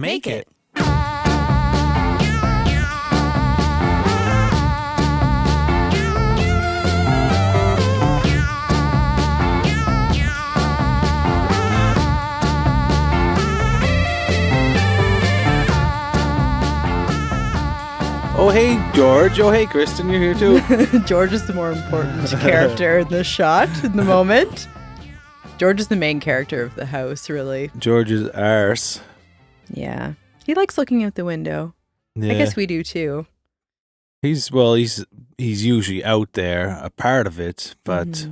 Make it. Oh, hey, George. Oh, hey, Kristen. You're here, too. George is the more important character in the shot in the moment. George is the main character of the house, really. George's arse. Yeah. He likes looking out the window. Yeah. I guess we do, too. He's usually out there, a part of it, but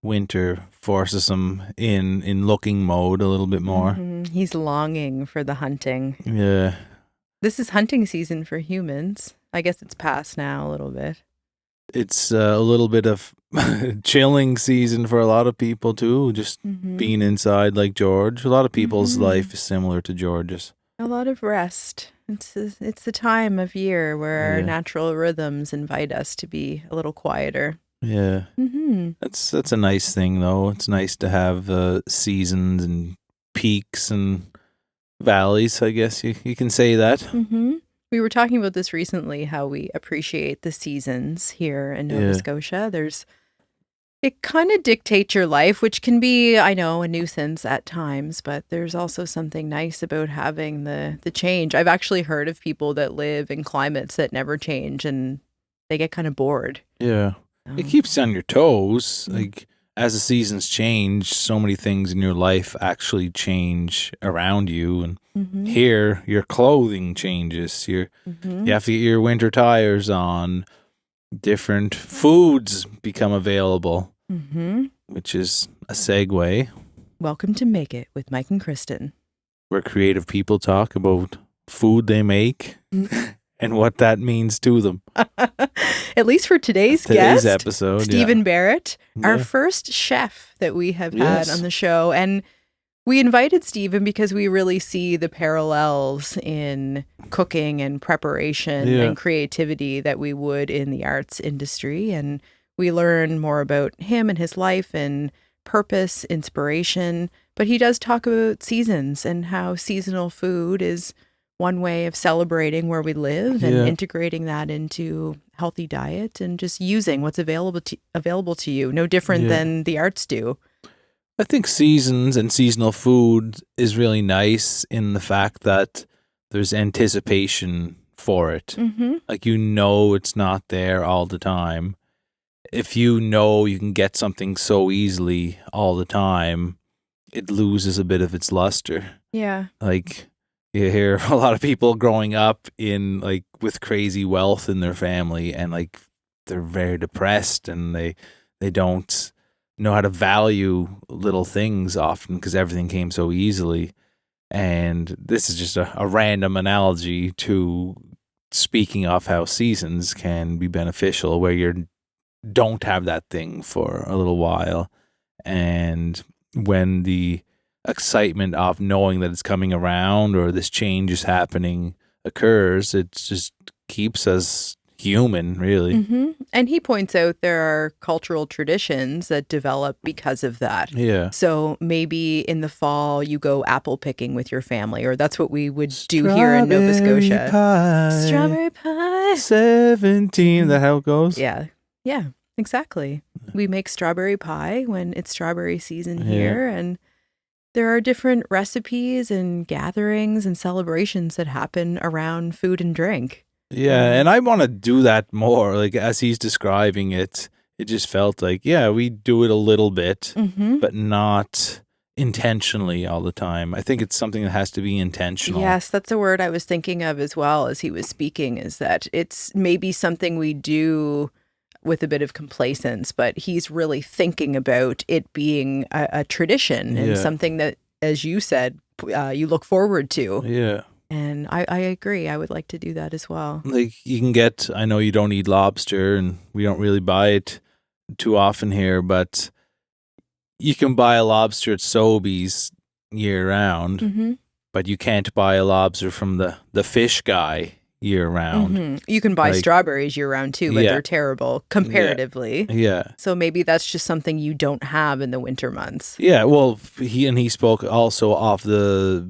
winter forces him in looking mode a little bit more. He's longing for the hunting. Yeah. This is hunting season for humans. I guess it's past now a little bit. It's a little bit of chilling season for a lot of people, too, just being inside like George. A lot of people's life is similar to George's. A lot of rest. It's the time of year where our natural rhythms invite us to be a little quieter. Yeah. That's a nice thing, though. It's nice to have seasons and peaks and valleys, I guess you can say that. We were talking about this recently, how we appreciate the seasons here in Nova Scotia. It kind of dictates your life, which can be, I know, a nuisance at times, but there's also something nice about having the change. I've actually heard of people that live in climates that never change and they get kind of bored. Yeah. It keeps you on your toes. Like, as the seasons change, so many things in your life actually change around you. And here, your clothing changes. You have to get your winter tires on. Different foods become available, which is a segue. Welcome to Make It with Mike and Kristen, where creative people talk about food they make and what that means to them. At least for today's guest, episode, Stephen Barrett, our first chef that we have had on the show. And we invited Stephen because we really see the parallels in cooking and preparation and creativity that we would in the arts industry. And we learn more about him and his life and purpose, inspiration. But he does talk about seasons and how seasonal food is one way of celebrating where we live and integrating that into healthy diet and just using what's available to you. No different than the arts do. I think seasons and seasonal food is really nice in the fact that there's anticipation for it. Like, it's not there all the time. If you know you can get something so easily all the time, it loses a bit of its luster. Yeah. Like, you hear a lot of people growing up with crazy wealth in their family and they're very depressed and they don't know how to value little things often because everything came so easily. And this is just a random analogy to speaking of how seasons can be beneficial where you don't have that thing for a little while. And when the excitement of knowing that it's coming around or this change is happening occurs, it just keeps us human, really. And he points out there are cultural traditions that develop because of that. Yeah. So maybe in the fall you go apple picking with your family, or that's what we would do here in Nova Scotia. Strawberry pie. 17, is that how it goes? Yeah, exactly. We make strawberry pie when it's strawberry season here, and there are different recipes and gatherings and celebrations that happen around food and drink. Yeah, and I want to do that more. Like, as he's describing it, it just felt like, we do it a little bit, but not intentionally all the time. I think it's something that has to be intentional. Yes, that's a word I was thinking of as well as he was speaking, is that it's maybe something we do with a bit of complacence, but he's really thinking about it being a tradition and something that, as you said, you look forward to. Yeah. And I agree. I would like to do that as well. Like, you can get, I know you don't eat lobster and we don't really buy it too often here, but you can buy a lobster at Sobeys year round, but you can't buy a lobster from the fish guy year round. You can buy strawberries year round too, but they're terrible comparatively. Yeah. So maybe that's just something you don't have in the winter months. Yeah. Well, he spoke also of the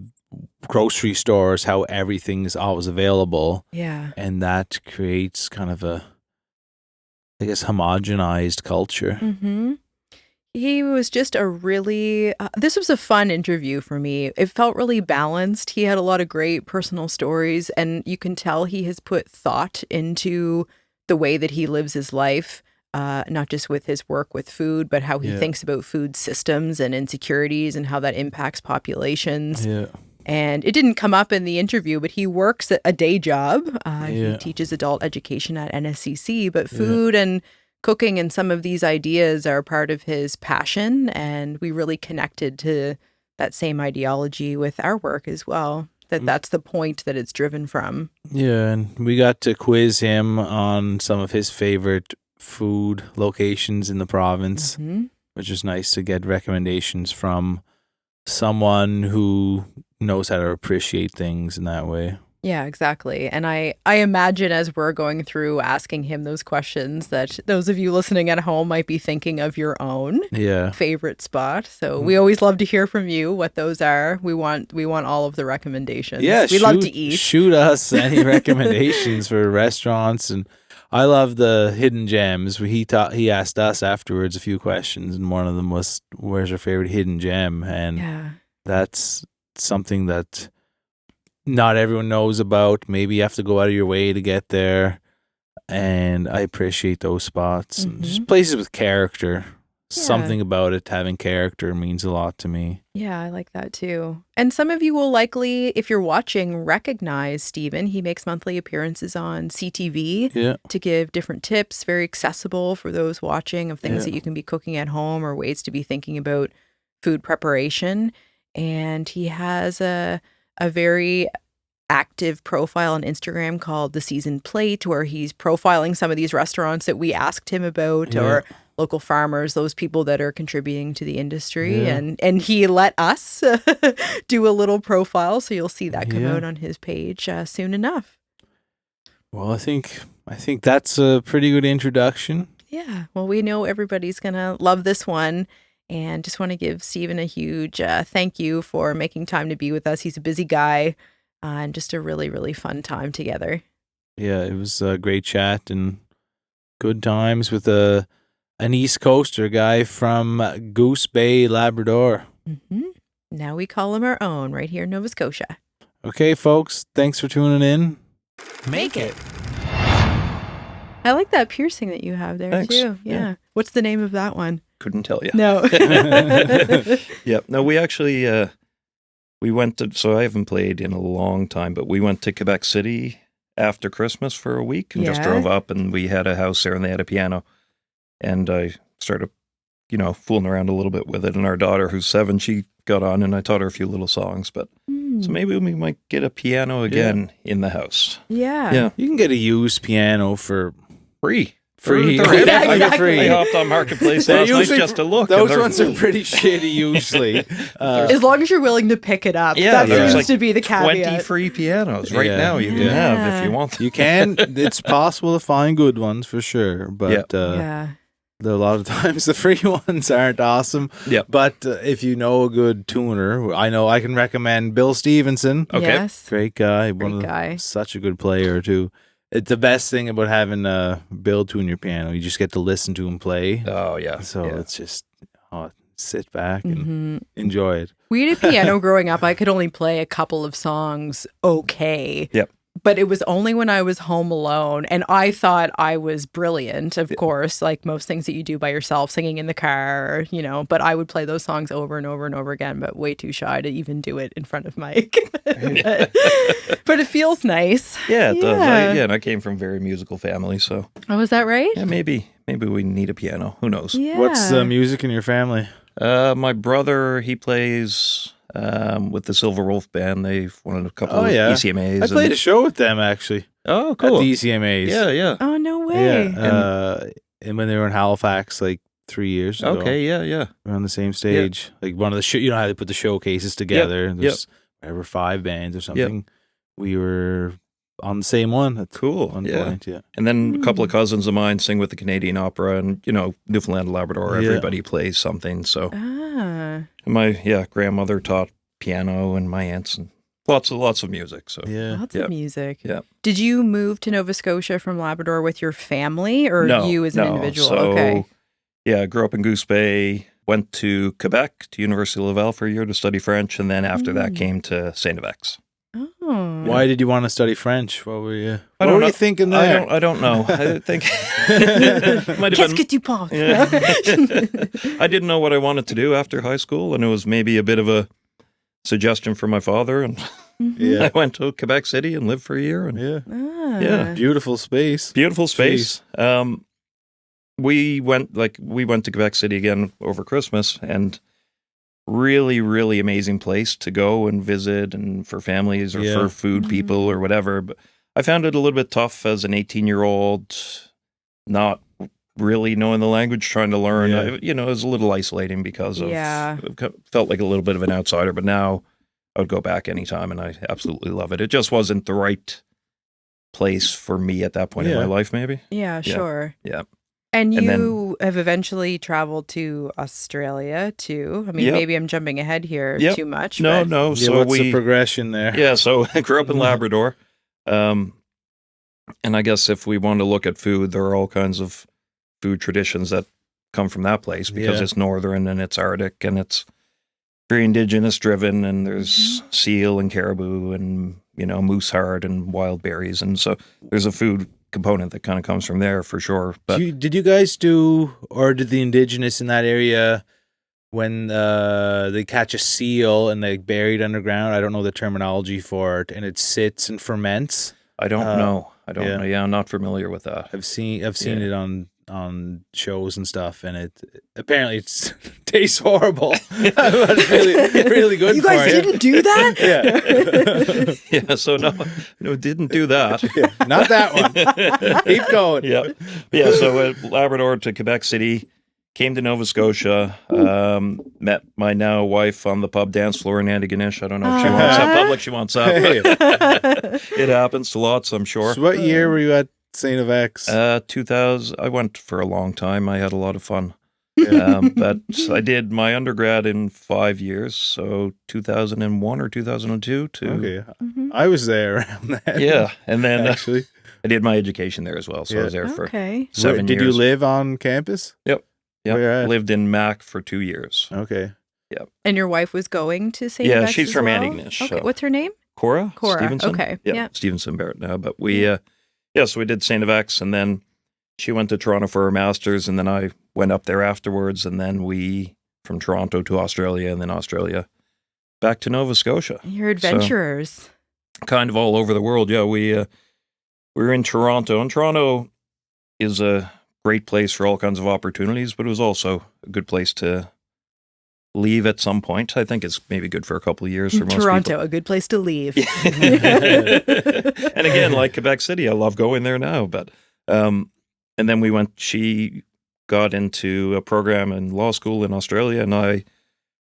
grocery stores, how everything's always available. Yeah. And that creates kind of a, I guess, homogenized culture. Mm-hmm. He was just a really, this was a fun interview for me. It felt really balanced. He had a lot of great personal stories, and you can tell he has put thought into the way that he lives his life, not just with his work with food, but how he thinks about food systems and insecurities and how that impacts populations. Yeah. And it didn't come up in the interview, but he works a day job. He teaches adult education at NSCC, but food and cooking and some of these ideas are part of his passion. And we really connected to that same ideology with our work as well. That's the point that it's driven from. Yeah, and we got to quiz him on some of his favorite food locations in the province, which is nice to get recommendations from someone who knows how to appreciate things in that way. Yeah, exactly. And I imagine as we're going through asking him those questions that those of you listening at home might be thinking of your own favorite spot. So we always love to hear from you what those are. We want all of the recommendations. Yeah, we love to eat. Shoot us any recommendations for restaurants. And I love the hidden gems. He asked us afterwards a few questions, and one of them was, where's your favorite hidden gem? And that's something that not everyone knows about. Maybe you have to go out of your way to get there. And I appreciate those spots. And just places with character. Something about it having character means a lot to me. Yeah, I like that too. And some of you will likely, if you're watching, recognize Stephen. He makes monthly appearances on CTV to give different tips, very accessible for those watching, of things that you can be cooking at home or ways to be thinking about food preparation. And he has a very active profile on Instagram called The Seasoned Plate, where he's profiling some of these restaurants that we asked him about or local farmers, those people that are contributing to the industry. And he let us do a little profile. So you'll see that come out on his page soon enough. Well, I think that's a pretty good introduction. Yeah. Well, we know everybody's going to love this one. And just want to give Stephen a huge thank you for making time to be with us. He's a busy guy and just a really, really fun time together. Yeah, it was a great chat and good times with an East Coaster guy from Goose Bay, Labrador. Now we call him our own right here in Nova Scotia. Okay, folks, thanks for tuning in. Make it. I like that piercing that you have there too. Yeah. What's the name of that one? Couldn't tell you. No. No, we actually, we went to, so I haven't played in a long time, but we went to Quebec City after Christmas for a week and just drove up, and we had a house there and they had a piano. And I started, fooling around a little bit with it. And our daughter, who's 7, she got on and I taught her a few little songs. But so maybe we might get a piano again in the house. Yeah. You can get a used piano for free. Free. I hopped on Marketplace last night just to look. Those ones are pretty shitty usually. As long as you're willing to pick it up. That seems to be the caveat. 20 free pianos right now you can have if you want them. You can. It's possible to find good ones for sure. But a lot of times the free ones aren't awesome. But if you know a good tuner, I can recommend Bill Stevenson. Okay. Yes. Great guy. Such a good player too. It's the best thing about having Bill tune your piano. You just get to listen to him play. Oh, yeah. So it's just sit back and enjoy it. We had a piano growing up. I could only play a couple of songs okay. Yep. But it was only when I was home alone. And I thought I was brilliant, of course, like most things that you do by yourself, singing in the car, But I would play those songs over and over and over again, but way too shy to even do it in front of Mike. But it feels nice. Yeah, it does. And I came from a very musical family, so. Oh, is that right? Yeah, maybe we need a piano. Who knows? Yeah. What's the music in your family? My brother, he plays with the Silver Wolf Band. They've won a couple of ECMAs. I played a show with them, actually. Oh, cool. At the ECMAs. Yeah. Oh, no way. Yeah. And when they were in Halifax, 3 years ago. Okay, yeah. We're on the same stage. Like one of the how they put the showcases together. There's whatever 5 bands or something. We were on the same one. That's cool. One point, And then a couple of cousins of mine sing with the Canadian Opera, and Newfoundland and Labrador. Everybody plays something. So my grandmother taught piano, and my aunts and Lots of music. So Lots of music. Yeah. Did you move to Nova Scotia from Labrador with your family, or you as an individual? So, okay. Yeah, I grew up in Goose Bay, went to Quebec, to University of Laval for a year to study French, and then after that came to St. X. Oh. Why did you want to study French? What were you thinking there? I don't know. I think might have Qu'est-ce been. que tu penses? Yeah. I didn't know what I wanted to do after high school, and it was maybe a bit of a suggestion from my father, and I went to Quebec City and lived for a year. And Ah. Beautiful space. Beautiful space. We went to Quebec City again over Christmas, and really, really amazing place to go and visit, and for families or for food people or whatever. But I found it a little bit tough as an 18-year-old, not really knowing the language, trying to learn. It was a little isolating because of felt like a little bit of an outsider. But now I would go back anytime, and I absolutely love it. It just wasn't the right place for me at that point in my life, maybe. Yeah, sure. Yeah. And you have eventually traveled to Australia too. I mean, maybe I'm jumping ahead here too much. No. Yeah, So what's the progression there? Yeah, so I grew up in Labrador. And I guess if we want to look at food, there are all kinds of food traditions that come from that place because it's northern and it's Arctic and it's very indigenous driven, and there's seal and caribou and, moose heart and wild berries. And so there's a food component that kind of comes from there for sure. But did you guys do, or did the indigenous in that area, when they catch a seal and they bury it underground, I don't know the terminology for it, and it sits and ferments? I don't know. I don't know. Yeah, I'm not familiar with that. I've seen it on shows and stuff, and it apparently tastes horrible. But it's really good. You guys didn't do that? Yeah. So no, didn't do that. Not that one. Keep going. Yeah. So Labrador to Quebec City, came to Nova Scotia, met my now wife on the pub dance floor in Antigonish. I don't know if she wants that public. She wants that. It happens to lots, I'm sure. So what year were you at St. X? 2000. I went for a long time. I had a lot of fun. But I did my undergrad in 5 years, so 2001 or 2002 to... Okay. I was there around then. Yeah, and then actually, I did my education there as well, so I was there for 7 years. Did you live on campus? Yep. Yeah, lived in Mac for 2 years. Okay. Yeah. And your wife was going to St. Yeah, X she's as from well? Antigonish. Okay, so. what's her name? Cora Stevenson. Okay. Yeah, Stephen Barrett now. But we, so we did St. X, and then she went to Toronto for her master's, and then I went up there afterwards, and then we, from Toronto to Australia, and then Australia back to Nova Scotia. You're adventurers. So, kind of all over the world. Yeah, we were in Toronto, and Toronto is a great place for all kinds of opportunities, but it was also a good place to leave at some point. I think it's maybe good for a couple of years for most people. Toronto, a good place to leave. And again, like Quebec City, I love going there now. But and then she got into a program in law school in Australia, and I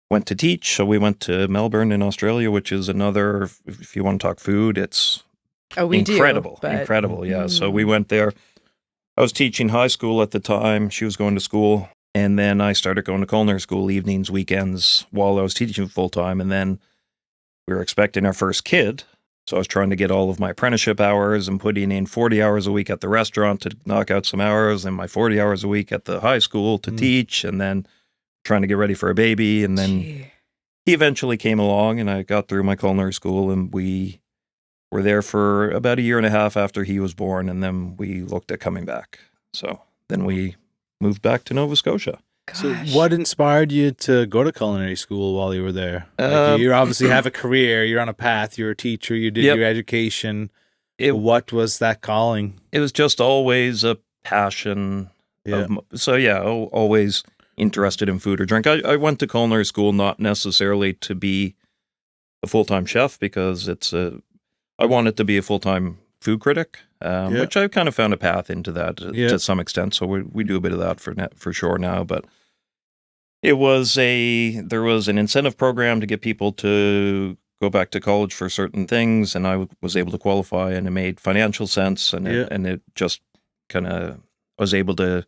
went to teach. So we went to Melbourne in Australia, which is another, if you want to talk food, it's incredible. Yeah. So we went there. I was teaching high school at the time. She was going to school. And then I started going to culinary school evenings, weekends, while I was teaching full time. And then we were expecting our first kid. So I was trying to get all of my apprenticeship hours and putting in 40 hours a week at the restaurant to knock out some hours, and my 40 hours a week at the high school to teach, and then trying to get ready for a baby. And then he eventually came along, and I got through my culinary school, and we were there for about a year and a half after he was born, and then we looked at coming back. So then we moved back to Nova Scotia. Gosh. So what inspired you to go to culinary school while you were there? You obviously have a career, you're on a path, you're a teacher, you did your education. What was that calling? It was just always a passion. Always interested in food or drink. I went to culinary school not necessarily to be a full-time chef, because I wanted to be a full-time food critic, which I've kind of found a path into that to some extent. So we do a bit of that for sure now. But there was an incentive program to get people to go back to college for certain things, and I was able to qualify, and it made financial sense, and it just kind of was able to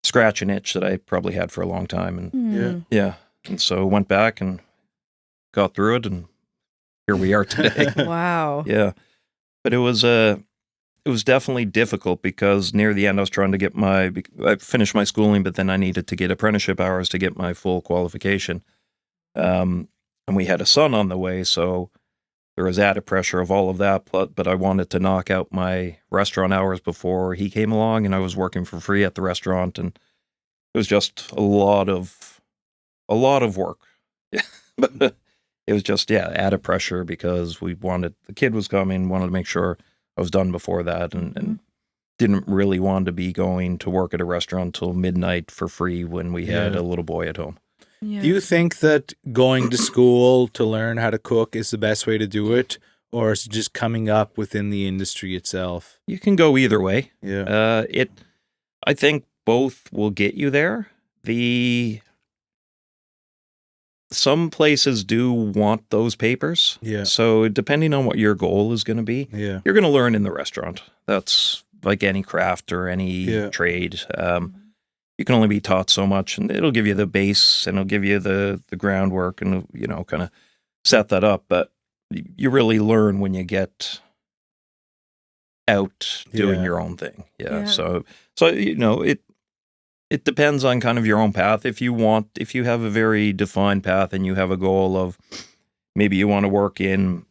scratch an itch that I probably had for a long time, and and so went back and got through it, and here we are today. Wow. Yeah. But it was definitely difficult because near the end I was trying to get I finished my schooling, but then I needed to get apprenticeship hours to get my full qualification. And we had a son on the way, so there was added pressure of all of that, but I wanted to knock out my restaurant hours before he came along, and I was working for free at the restaurant, and it was just a lot of work. But it was just, added pressure because the kid was coming, wanted to make sure I was done before that, and didn't really want to be going to work at a restaurant till midnight for free when we had a little boy at home. Yeah. Do you think that going to school to learn how to cook is the best way to do it, or is it just coming up within the industry itself? You can go either way. Yeah. I think both will get you there. Some places do want those papers. Yeah. So depending on what your goal is going to be, you're going to learn in the restaurant. That's like any craft or any trade. You can only be taught so much, and it'll give you the base, and it'll give you the groundwork, and kind of set that up. But you really learn when you get out doing your own thing. Yeah. So it depends on kind of your own path. If you have a very defined path and you have a goal of maybe you want to work in,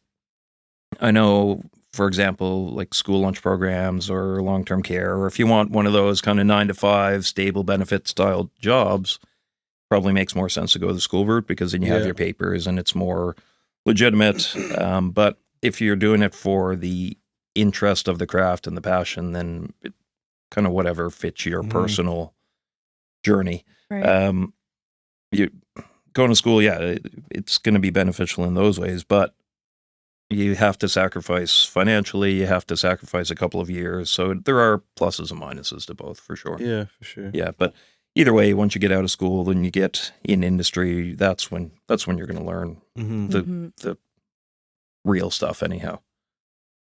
I know, for example, like school lunch programs or long-term care, or if you want one of those kind of 9-to-5 stable benefit style jobs, probably makes more sense to go the school route because then you have your papers and it's more legitimate. But if you're doing it for the interest of the craft and the passion, then it kind of whatever fits your personal journey. Right. You going to school, it's going to be beneficial in those ways, but you have to sacrifice financially. You have to sacrifice a couple of years. So there are pluses and minuses to both, for sure. Yeah, for sure. Yeah, but either way, once you get out of school and you get in industry, that's when you're going to learn the real stuff. Anyhow,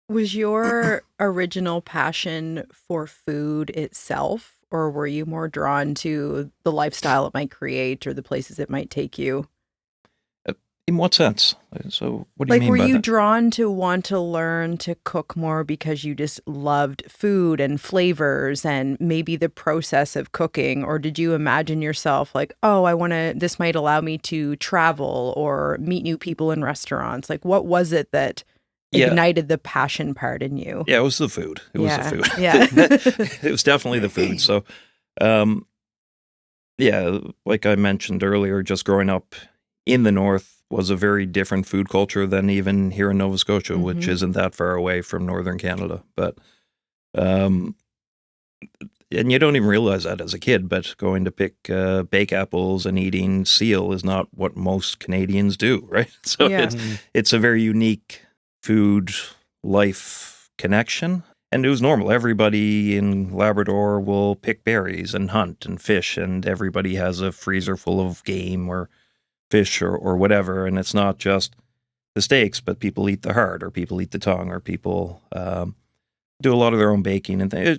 was your original passion for food itself, or were you more drawn to the lifestyle it might create or the places it might take you? In what sense? So what do you mean by that? Were you drawn to want to learn to cook more because you just loved food and flavors and maybe the process of cooking? Or did you imagine yourself like, oh, this might allow me to travel or meet new people in restaurants? Like, what was it that ignited the passion part in you? Yeah, it was the food. It was the food. Yeah. It was definitely the food. So, like I mentioned earlier, just growing up in the north was a very different food culture than even here in Nova Scotia, which isn't that far away from northern Canada. But, and you don't even realize that as a kid, but going to pick bake apples and eating seal is not what most Canadians do, right? So it's a very unique food life connection. And it was normal. Everybody in Labrador will pick berries and hunt and fish, and everybody has a freezer full of game or fish or whatever. And it's not just the steaks, but people eat the heart, or people eat the tongue, or people do a lot of their own baking and things.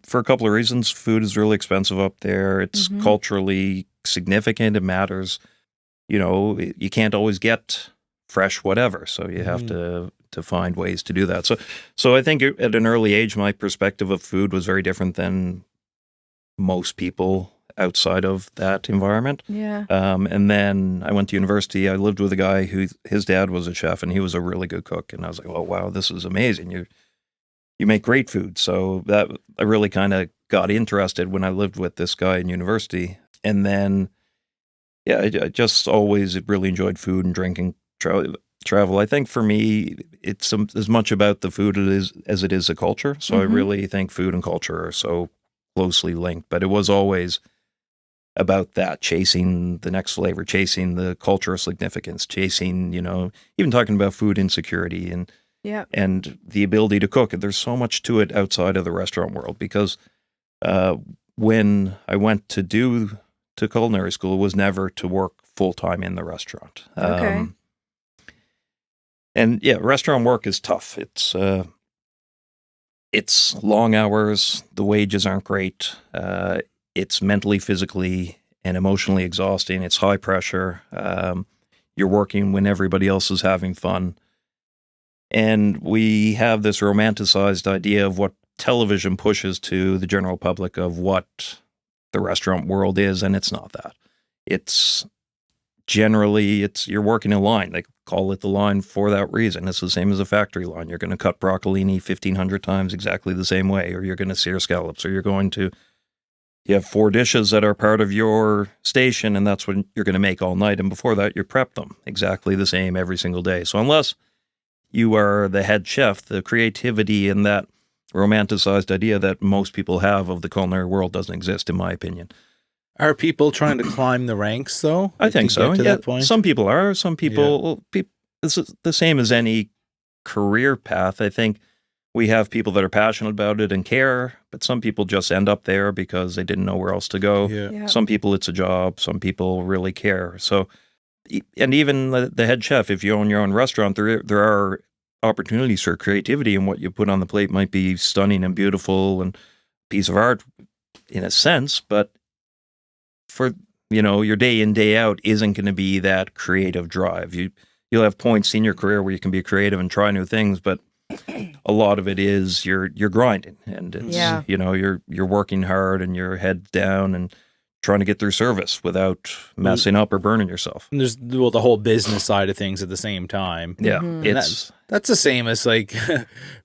For a couple of reasons, food is really expensive up there. It's culturally significant. It matters. You can't always get fresh whatever, so you have to find ways to do that. So I think at an early age, my perspective of food was very different than most people outside of that environment. Yeah. And then I went to university. I lived with a guy his dad was a chef, and he was a really good cook. And I was like, oh, wow, this is amazing. You make great food. So that I really kind of got interested when I lived with this guy in university. And then, I just always really enjoyed food and drinking, travel. I think for me, it's as much about the food as it is a culture. So I really think food and culture are so closely linked. But it was always about that, chasing the next flavor, chasing the cultural significance, chasing, even talking about food insecurity and the ability to cook. There's so much to it outside of the restaurant world, because when I went to culinary school, it was never to work full-time in the restaurant. Okay. And restaurant work is tough. It's long hours. The wages aren't great. It's mentally, physically, and emotionally exhausting. It's high pressure. you're working when everybody else is having fun. And we have this romanticized idea of what television pushes to the general public of what the restaurant world is, and it's not that. It's generally, you're working a line. They call it the line for that reason. It's the same as a factory line. You're going to cut broccolini 1,500 times exactly the same way, or you're going to sear scallops, or you have 4 dishes that are part of your station, and that's what you're going to make all night. And before that, you prep them exactly the same every single day. So unless you are the head chef, the creativity and that romanticized idea that most people have of the culinary world doesn't exist, in my opinion. Are people trying to climb the ranks, though? I think so. To that point? Some people are. Some people, this is the same as any career path. I think we have people that are passionate about it and care, but some people just end up there because they didn't know where else to go. Yeah. Some people, it's a job. Some people really care. So, and even the head chef, if you own your own restaurant, there are opportunities for creativity, and what you put on the plate might be stunning and beautiful and piece of art in a sense, but for, your day in, day out isn't going to be that creative drive. You'll have points in your career where you can be creative and try new things, but a lot of it is you're grinding, and it's, you're working hard and your head down and trying to get through service without messing up or burning yourself. And there's the whole business side of things at the same time. Yeah. Mm-hmm. That's the same as like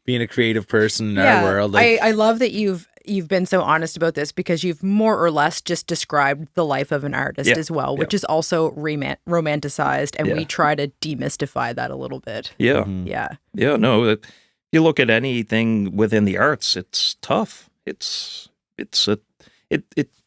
being a creative person in our world. Like, I love that you've been so honest about this, because you've more or less just described the life of an artist as well, which is also romanticized, and we try to demystify that a little bit. Yeah. Mm-hmm. Yeah. Yeah, no, you look at anything within the arts, it's tough.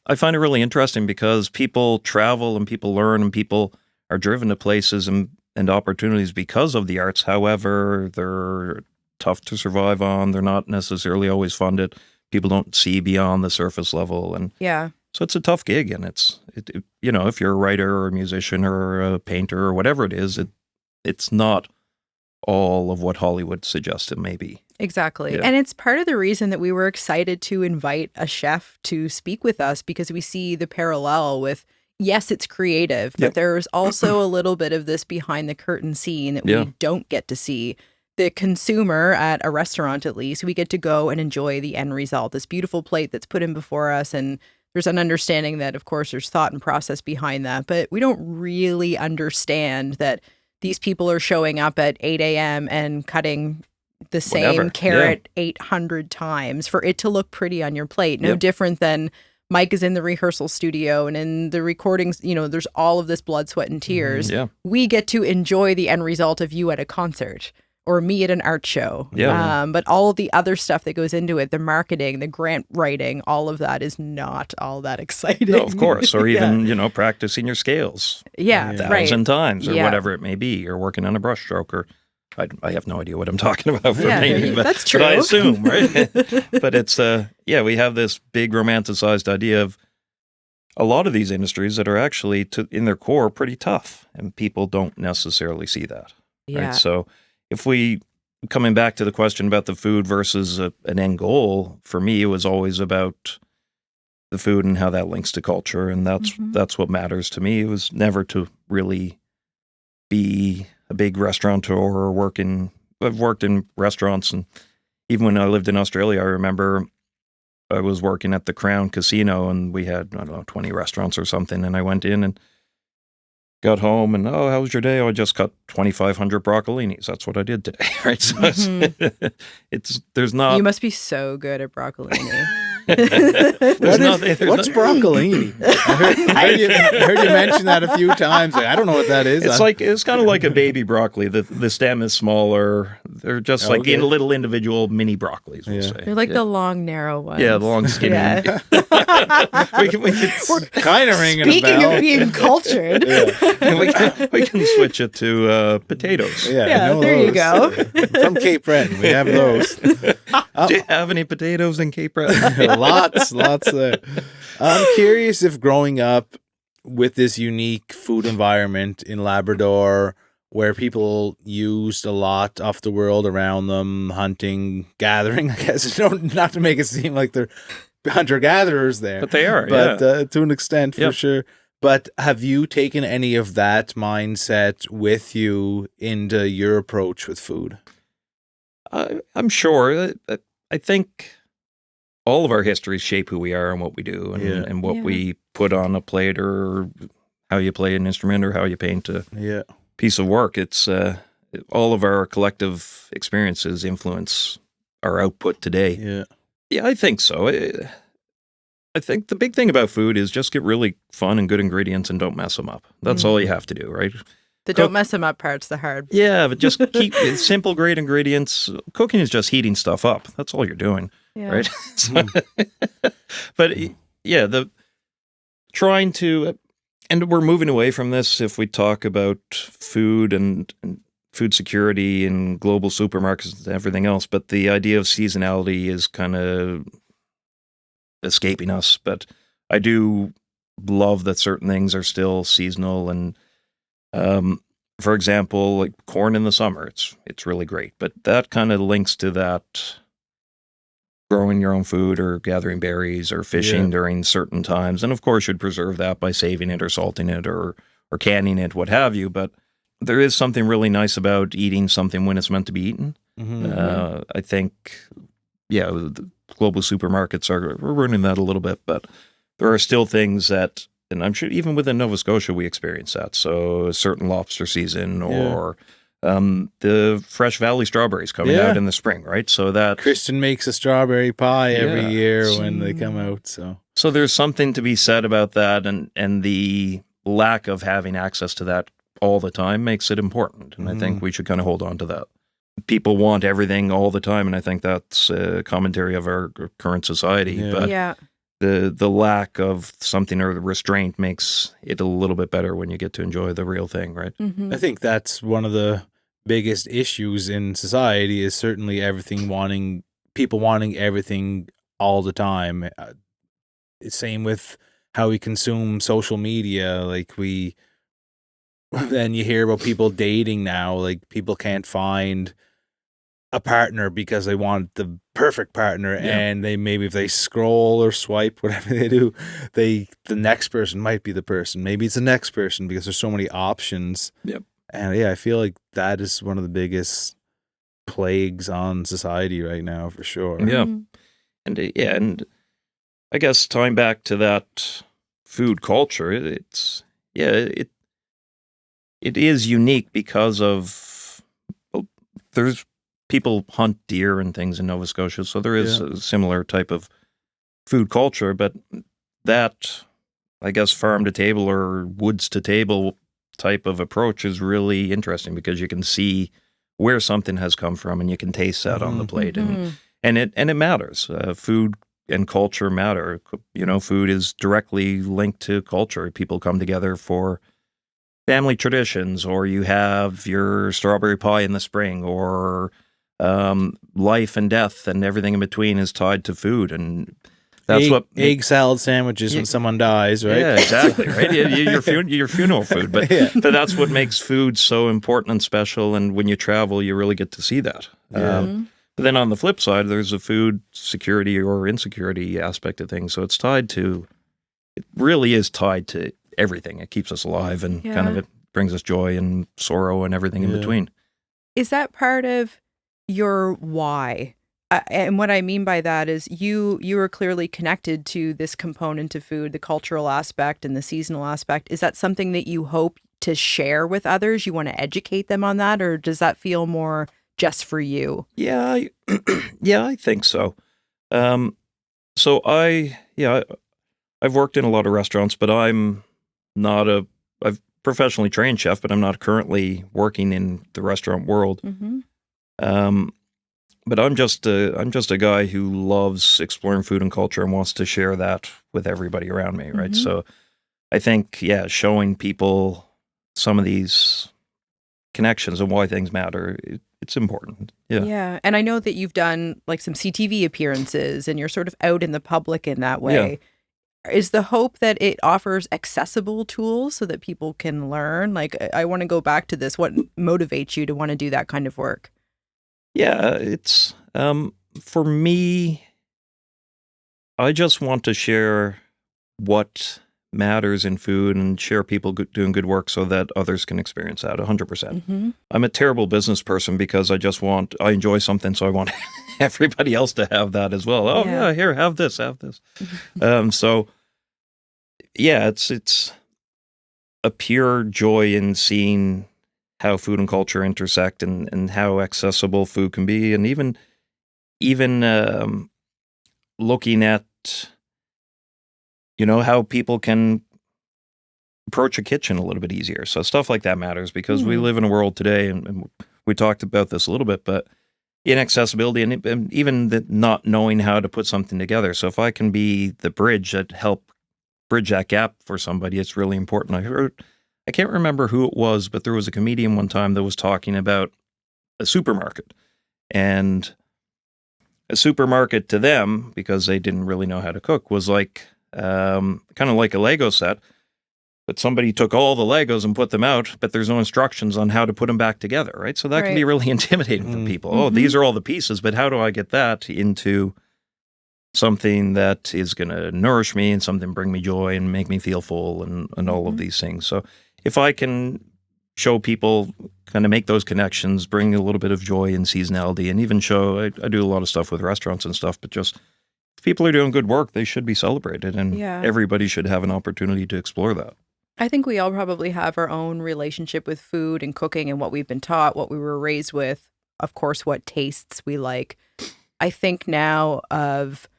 I find it really interesting because people travel and people learn and people are driven to places and opportunities because of the arts. However, they're tough to survive on. They're not necessarily always funded. People don't see beyond the surface level. And so it's a tough gig. And if you're a writer or a musician or a painter or whatever it is, it's not all of what Hollywood suggests it may be. Exactly. Yeah. And it's part of the reason that we were excited to invite a chef to speak with us, because we see the parallel with, yes, it's creative, but there's also a little bit of this behind the curtain scene that we don't get to see. The consumer at a restaurant, at least, we get to go and enjoy the end result, this beautiful plate that's put in before us. And there's an understanding that, of course, there's thought and process behind that, but we don't really understand that these people are showing up at 8 a.m. and cutting the same carrot 800 times for it to look pretty on your plate. No different than Mike is in the rehearsal studio and in the recordings, there's all of this blood, sweat, and tears. We get to enjoy the end result of you at a concert or me at an art show. But all of the other stuff that goes into it, the marketing, the grant writing, all of that is not all that exciting. No, of course. Or even, practicing your scales. 1,000 times or whatever it may be, or working on a brush stroke, or I have no idea what I'm talking about for painting, but that's true. But I assume, right? But it's, we have this big romanticized idea of a lot of these industries that are actually, in their core, pretty tough, and people don't necessarily see that. Right? So if coming back to the question about the food versus an end goal, for me, it was always about the food and how that links to culture, and that's what matters to me. It was never to really be a big restaurateur or I've worked in restaurants, and even when I lived in Australia, I remember I was working at the Crown Casino, and we had, 20 restaurants or something, and I went in and got home and, how was your day? I just cut 2,500 broccolinis. That's what I did today, right? So there's not... You must be so good at broccolini. What's broccolini? I heard you mention that a few times. I don't know what that is. It's kind of like a baby broccoli. The stem is smaller. They're just like in little individual mini broccolis. We'll say. They're like the long, narrow ones. Yeah, the long, skinny. We're kind of ringing a bell. Speaking of being cultured, we can switch it to potatoes. There you go. From Cape Breton, we have those. Do you have any potatoes in Cape Breton? Lots there. I'm curious if growing up with this unique food environment in Labrador, where people used a lot of the world around them, hunting, gathering, I guess, not to make it seem like they're hunter-gatherers there. But they are, But to an extent, for sure. But have you taken any of that mindset with you into your approach with food? I'm sure. I think all of our histories shape who we are and what we do and what we put on a plate, or how you play an instrument, or how you paint a piece of work. It's all of our collective experiences influence our output today. Yeah, I think so. I think the big thing about food is just get really fun and good ingredients and don't mess them up. That's all you have to do, right? The don't mess them up part's the hard. Yeah, but just keep simple, great ingredients. Cooking is just heating stuff up. That's all you're doing, right? But yeah, trying to, and we're moving away from this if we talk about food and food security and global supermarkets and everything else. But the idea of seasonality is kind of escaping us. But I do love that certain things are still seasonal, and for example, like corn in the summer, it's really great. But that kind of links to that growing your own food or gathering berries or fishing during certain times. And of course, you'd preserve that by saving it or salting it or canning it, what have you. But there is something really nice about eating something when it's meant to be eaten. I think, the global supermarkets are ruining that a little bit, but there are still things that, and I'm sure even within Nova Scotia, we experience that. So a certain lobster season, or the fresh valley strawberries coming out in the spring, right? So that Kristen makes a strawberry pie every year when they come out. So there's something to be said about that, and the lack of having access to that all the time makes it important. And I think we should kind of hold on to that. People want everything all the time, and I think that's a commentary of our current society. But the lack of something or the restraint makes it a little bit better when you get to enjoy the real thing, right? I think that's one of the biggest issues in society, is certainly people wanting everything all the time. Same with how we consume social media. Like then you hear about people dating now, like people can't find a partner because they want the perfect partner, and they maybe, if they scroll or swipe, whatever they do, the next person might be the person. Maybe it's the next person, because there's so many options. And I feel like that is one of the biggest plagues on society right now, for sure. And I guess tying back to that food culture, it is unique because of, there's people hunt deer and things in Nova Scotia, so there is a similar type of food culture. But that, I guess, farm to table or woods to table type of approach is really interesting, because you can see where something has come from, and you can taste that on the plate, and it matters. Food and culture matter. Food is directly linked to culture. People come together for family traditions, or you have your strawberry pie in the spring, or life and death and everything in between is tied to food. And that's egg salad sandwiches when someone dies, right? Yeah, exactly, right? Your funeral food. But that's what makes food so important and special. And when you travel, you really get to see that. But then on the flip side, there's a food security or insecurity aspect of things. So it really is tied to everything. It keeps us alive, and kind of it brings us joy and sorrow and everything in between. Is that part of your why? And what I mean by that is you are clearly connected to this component of food, the cultural aspect and the seasonal aspect. Is that something that you hope to share with others? You want to educate them on that, or does that feel more just for you? Yeah, I think so. So I've worked in a lot of restaurants, but I'm not I've professionally trained chef, but I'm not currently working in the restaurant world. But I'm just a guy who loves exploring food and culture and wants to share that with everybody around me, right? So I think, showing people some of these connections and why things matter, it's important. Yeah. And I know that you've done like some CTV appearances, and you're sort of out in the public in that way. Is the hope that it offers accessible tools so that people can learn? Like, I want to go back to this. What motivates you to want to do that kind of work? Yeah, it's, for me, I just want to share what matters in food and share people doing good work so that others can experience that 100%. Mm-hmm. I'm a terrible business person because I enjoy something, so I want everybody else to have that as well. Oh yeah, here, have this. So yeah, it's a pure joy in seeing how food and culture intersect and how accessible food can be, and even looking at how people can approach a kitchen a little bit easier. So stuff like that matters because we live in a world today, and we talked about this a little bit, but inaccessibility and even the not knowing how to put something together. So if I can be the bridge that help bridge that gap for somebody, it's really important. I can't remember who it was, but there was a comedian one time that was talking about a supermarket, and a supermarket to them, because they didn't really know how to cook, was like kind of like a Lego set. But somebody took all the Legos and put them out, but there's no instructions on how to put them back together, right? So that can be really intimidating for people. Oh, these are all the pieces, but how do I get that into something that is going to nourish me and something bring me joy and make me feel full and all of these things. So if I can show people, kind of make those connections, bring a little bit of joy and seasonality, and even show, I do a lot of stuff with restaurants and stuff, but just if people are doing good work, they should be celebrated, and everybody should have an opportunity to explore that. I think we all probably have our own relationship with food and cooking and what we've been taught, what we were raised with, of course, what tastes we like. I think now of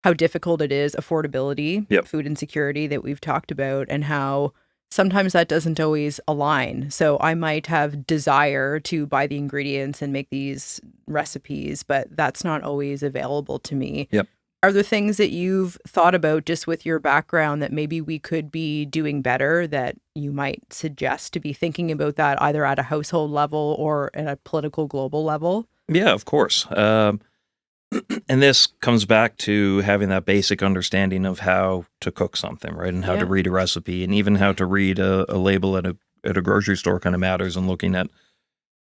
how difficult it is, affordability, food insecurity that we've talked about, and how sometimes that doesn't always align. So I might have desire to buy the ingredients and make these recipes, but that's not always available to me. Yep. Are there things that you've thought about just with your background that maybe we could be doing better that you might suggest to be thinking about that either at a household level or at a political global level? Yeah, of course. And this comes back to having that basic understanding of how to cook something, right? And how to read a recipe, and even how to read a label at a grocery store kind of matters, and looking at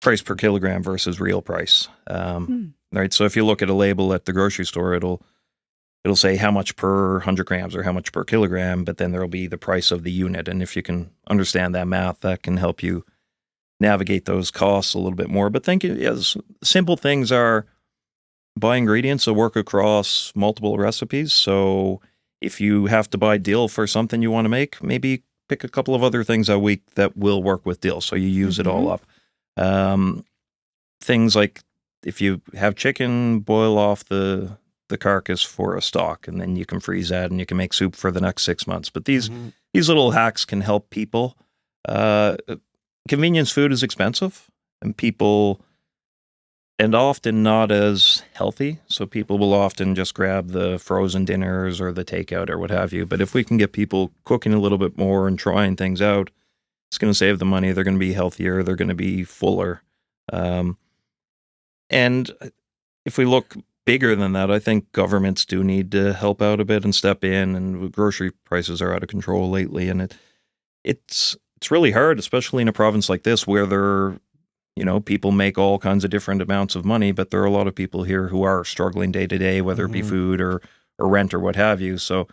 price per kilogram versus real price. Right. So if you look at a label at the grocery store, it'll say how much per 100 grams or how much per kilogram, but then there'll be the price of the unit. And if you can understand that math, that can help you navigate those costs a little bit more. But think, simple things are buy ingredients that work across multiple recipes. So if you have to buy dill for something you want to make, maybe pick a couple of other things a week that will work with dill, so you use it all up. Things like if you have chicken, boil off the carcass for a stock, and then you can freeze that and you can make soup for the next 6 months. But these little hacks can help people. Convenience food is expensive, and often not as healthy. So people will often just grab the frozen dinners or the takeout or what have you. But if we can get people cooking a little bit more and trying things out, it's going to save them money. They're going to be healthier. They're going to be fuller. And if we look bigger than that, I think governments do need to help out a bit and step in. And grocery prices are out of control lately, and it's really hard, especially in a province like this where people make all kinds of different amounts of money, but there are a lot of people here who are struggling day to day, whether it be food or rent or what have you. So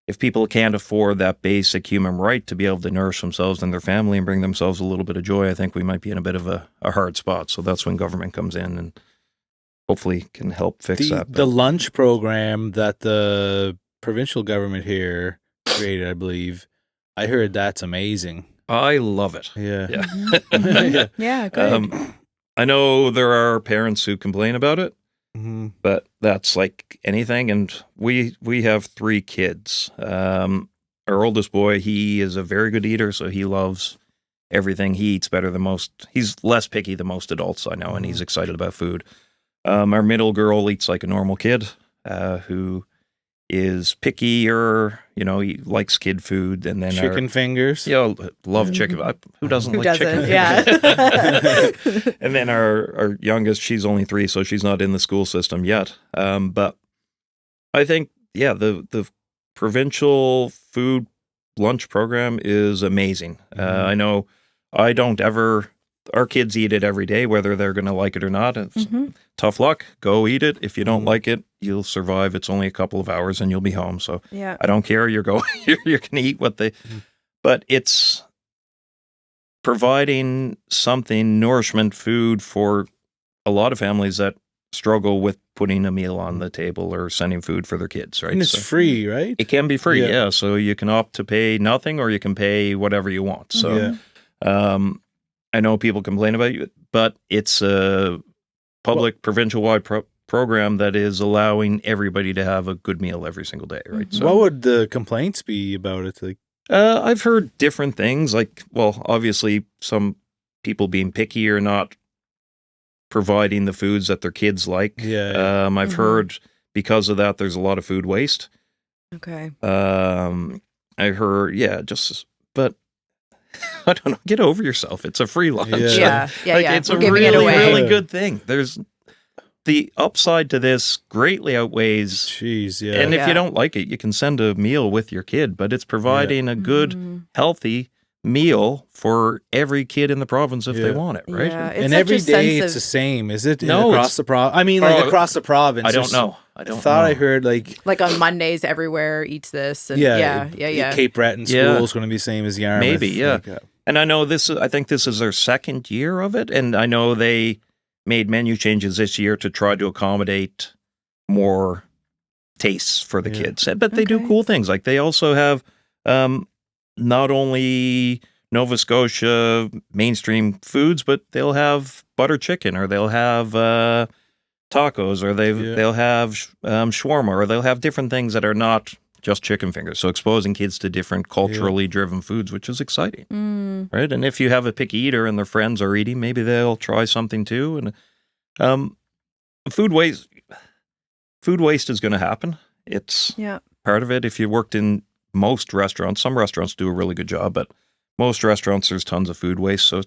if people can't afford that basic human right to be able to nourish themselves and their family and bring themselves a little bit of joy, I think we might be in a bit of a hard spot. So that's when government comes in and hopefully can help fix that. The lunch program that the provincial government here created, I believe, I heard that's amazing. I love it. Yeah. Yeah, good. I know there are parents who complain about it, but that's like anything. And we have 3 kids. Our oldest boy, he is a very good eater, so he loves everything. He eats better than most. He's less picky than most adults I know, and he's excited about food. Our middle girl eats like a normal kid who is pickier, he likes kid food. And then chicken fingers. Love chicken. Who doesn't Who like doesn't? chicken Yeah. And then our youngest, she's only 3, so she's not in the school system yet. But I think, the provincial food lunch program is amazing. I know I don't ever our kids eat it every day, whether they're going to like it or not. It's tough luck. Go eat it. If you don't like it, you'll survive. It's only a couple of hours and you'll be home. So I don't care. You're going to eat what they, but it's providing something, nourishment, food for a lot of families that struggle with putting a meal on the table or sending food for their kids, right? And it's free, right? It can be free, yeah. So you can opt to pay nothing or you can pay whatever you want. So I know people complain about it, but it's a public provincial-wide program that is allowing everybody to have a good meal every single day, right? So, what would the complaints be about it? Like, I've heard different things, like, well, obviously some people being picky or not providing the foods that their kids like. I've heard because of that, there's a lot of food waste. Okay. I heard, but I don't know, get over yourself. It's a free lunch. It's a really good thing. There's the upside to this greatly outweighs. And if you don't like it, you can send a meal with your kid, but it's providing a good, healthy meal for every kid in the province if they want it, right? And every day it's the same, is it? No, across the province. I mean, like across the province. I don't know. I heard like on Mondays everywhere eats this. And Cape Breton school is going to be the same as Yarmouth. Maybe, and I know I think this is their second year of it, and I know they made menu changes this year to try to accommodate more tastes for the kids. But they do cool things. Like they also have not only Nova Scotia mainstream foods, but they'll have butter chicken, or they'll have tacos, or they'll have shawarma, or they'll have different things that are not just chicken fingers. So exposing kids to different culturally driven foods, which is exciting, right? And if you have a picky eater and their friends are eating, maybe they'll try something too. And food waste is going to happen. It's part of it. If you worked in most restaurants, some restaurants do a really good job, but most restaurants, there's tons of food waste. So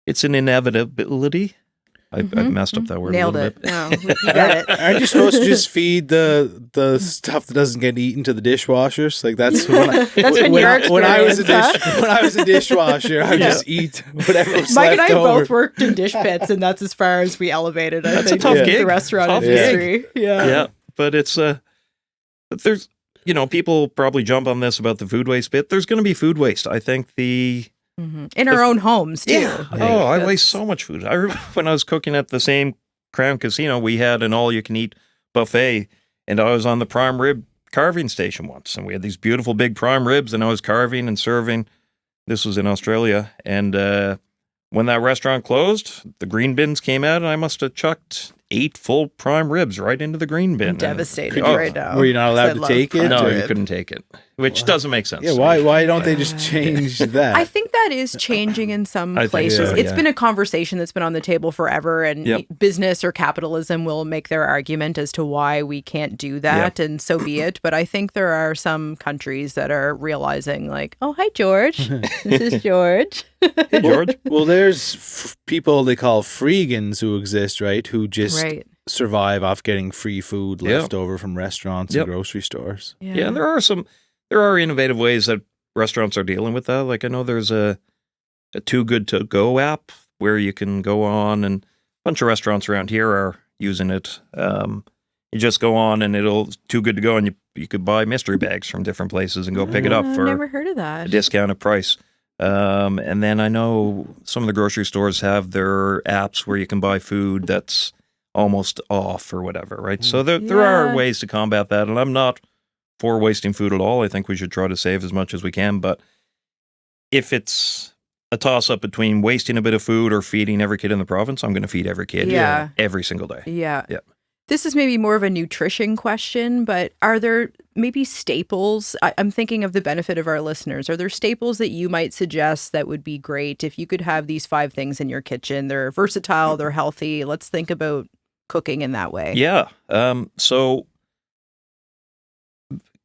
it's an inevitability. I messed up that word Nailed a little it. bit. No, you got it. Aren't you supposed to just feed the stuff that doesn't get eaten to the dishwashers? Like that's when I was a dishwasher, I would just eat whatever was Mike left and I over. both worked in dish pits, and that's as far as we elevated. I That's think a tough gig. The restaurant Tough industry. Yeah, but it's but there's people probably jump on this about the food waste bit. There's going to be food waste. I think in our own homes too. Yeah. I waste so much food. I remember when I was cooking at the same Crown Casino, we had an all-you-can-eat buffet, and I was on the prime rib carving station once, and we had these beautiful big prime ribs, and I was carving and serving. This was in Australia, and when that restaurant closed, the green bins came out, and I must have chucked 8 full prime ribs right into the green bin. I'm devastated right now. Were you not allowed to take it? No, you couldn't take it, which doesn't make sense. Yeah, why don't they just change that? I think that is changing in some places. So, it's been a conversation that's been on the table forever, and business or capitalism will make their argument as to why we can't do that, and so be it. But I think there are some countries that are realizing, like, oh, hi, George. This is George. Hey, George. Well, there's people they call freegans who exist, right? Who just survive off getting free food left over from restaurants and grocery stores. Yeah, and there are innovative ways that restaurants are dealing with that. Like I know there's a Too Good To Go app where you can go on, and a bunch of restaurants around here are using it. You just go on and it'll Too Good To Go, and you could buy mystery bags from different places and go pick it up for never heard of that. a discounted price. And then I know some of the grocery stores have their apps where you can buy food that's almost off or whatever, right? So there are ways to combat that, and I'm not for wasting food at all. I think we should try to save as much as we can, but if it's a toss-up between wasting a bit of food or feeding every kid in the province, I'm going to feed every kid every single day. Yeah. This is maybe more of a nutrition question, but are there maybe staples? I'm thinking of the benefit of our listeners. Are there staples that you might suggest that would be great if you could have these 5 things in your kitchen? They're versatile, they're healthy. Let's think about cooking in that way. Yeah. So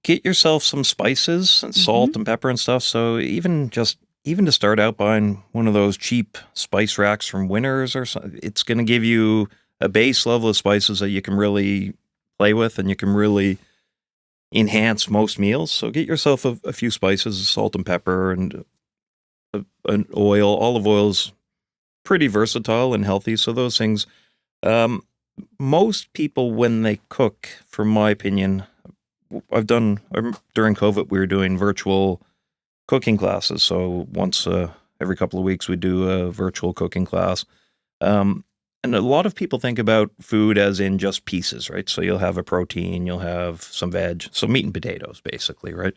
get yourself some spices and salt and pepper and stuff. So even to start out buying one of those cheap spice racks from Winners or something, it's going to give you a base level of spices that you can really play with and you can really enhance most meals. So get yourself a few spices, salt and pepper, and an oil. Olive oil's pretty versatile and healthy. So those things, most people when they cook, from my opinion, during COVID, we were doing virtual cooking classes. So once every couple of weeks, we do a virtual cooking class. And a lot of people think about food as in just pieces, right? So you'll have a protein, you'll have some veg, so meat and potatoes, basically, right?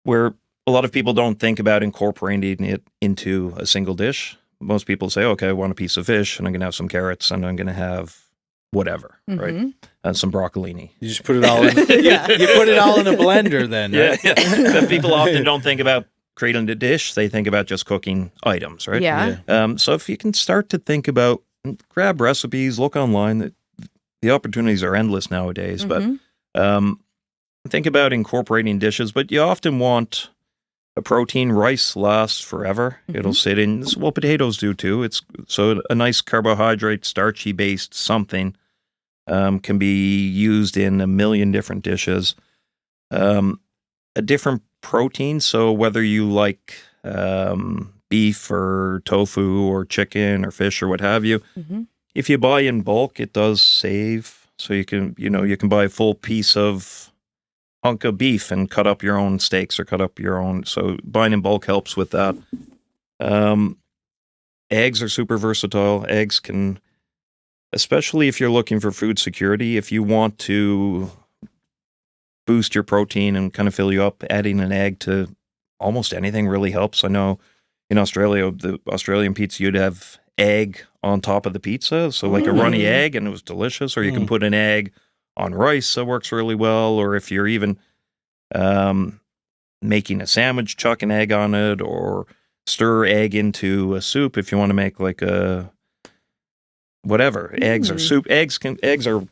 Where a lot of people don't think about incorporating it into a single dish. Most people say, okay, I want a piece of fish, and I'm going to have some carrots, and I'm going to have whatever, right? And some broccolini. You just put it all in. You put it all in a blender then, right? Yeah. But people often don't think about creating a dish. They think about just cooking items, right? Yeah. So if you can start to think about, grab recipes, look online. The opportunities are endless nowadays. But think about incorporating dishes. But you often want a protein. Rice lasts forever. It'll sit in. Well, potatoes do too. So a nice carbohydrate, starchy based something can be used in a million different dishes. A different protein. So whether you like beef or tofu or chicken or fish or what have you, if you buy in bulk, it does save. So you can buy a full piece of hunk of beef and cut up your own steaks or cut up your own. So buying in bulk helps with that. Eggs are super versatile. Eggs can, especially if you're looking for food security, if you want to boost your protein and kind of fill you up, adding an egg to almost anything really helps. I know in Australia, the Australian pizza, you'd have egg on top of the pizza. So like a runny egg, and it was delicious. Or you can put an egg on rice. That works really well. Or if you're even making a sandwich, chuck an egg on it, or stir egg into a soup if you want to make like a whatever. Eggs or soup. Eggs are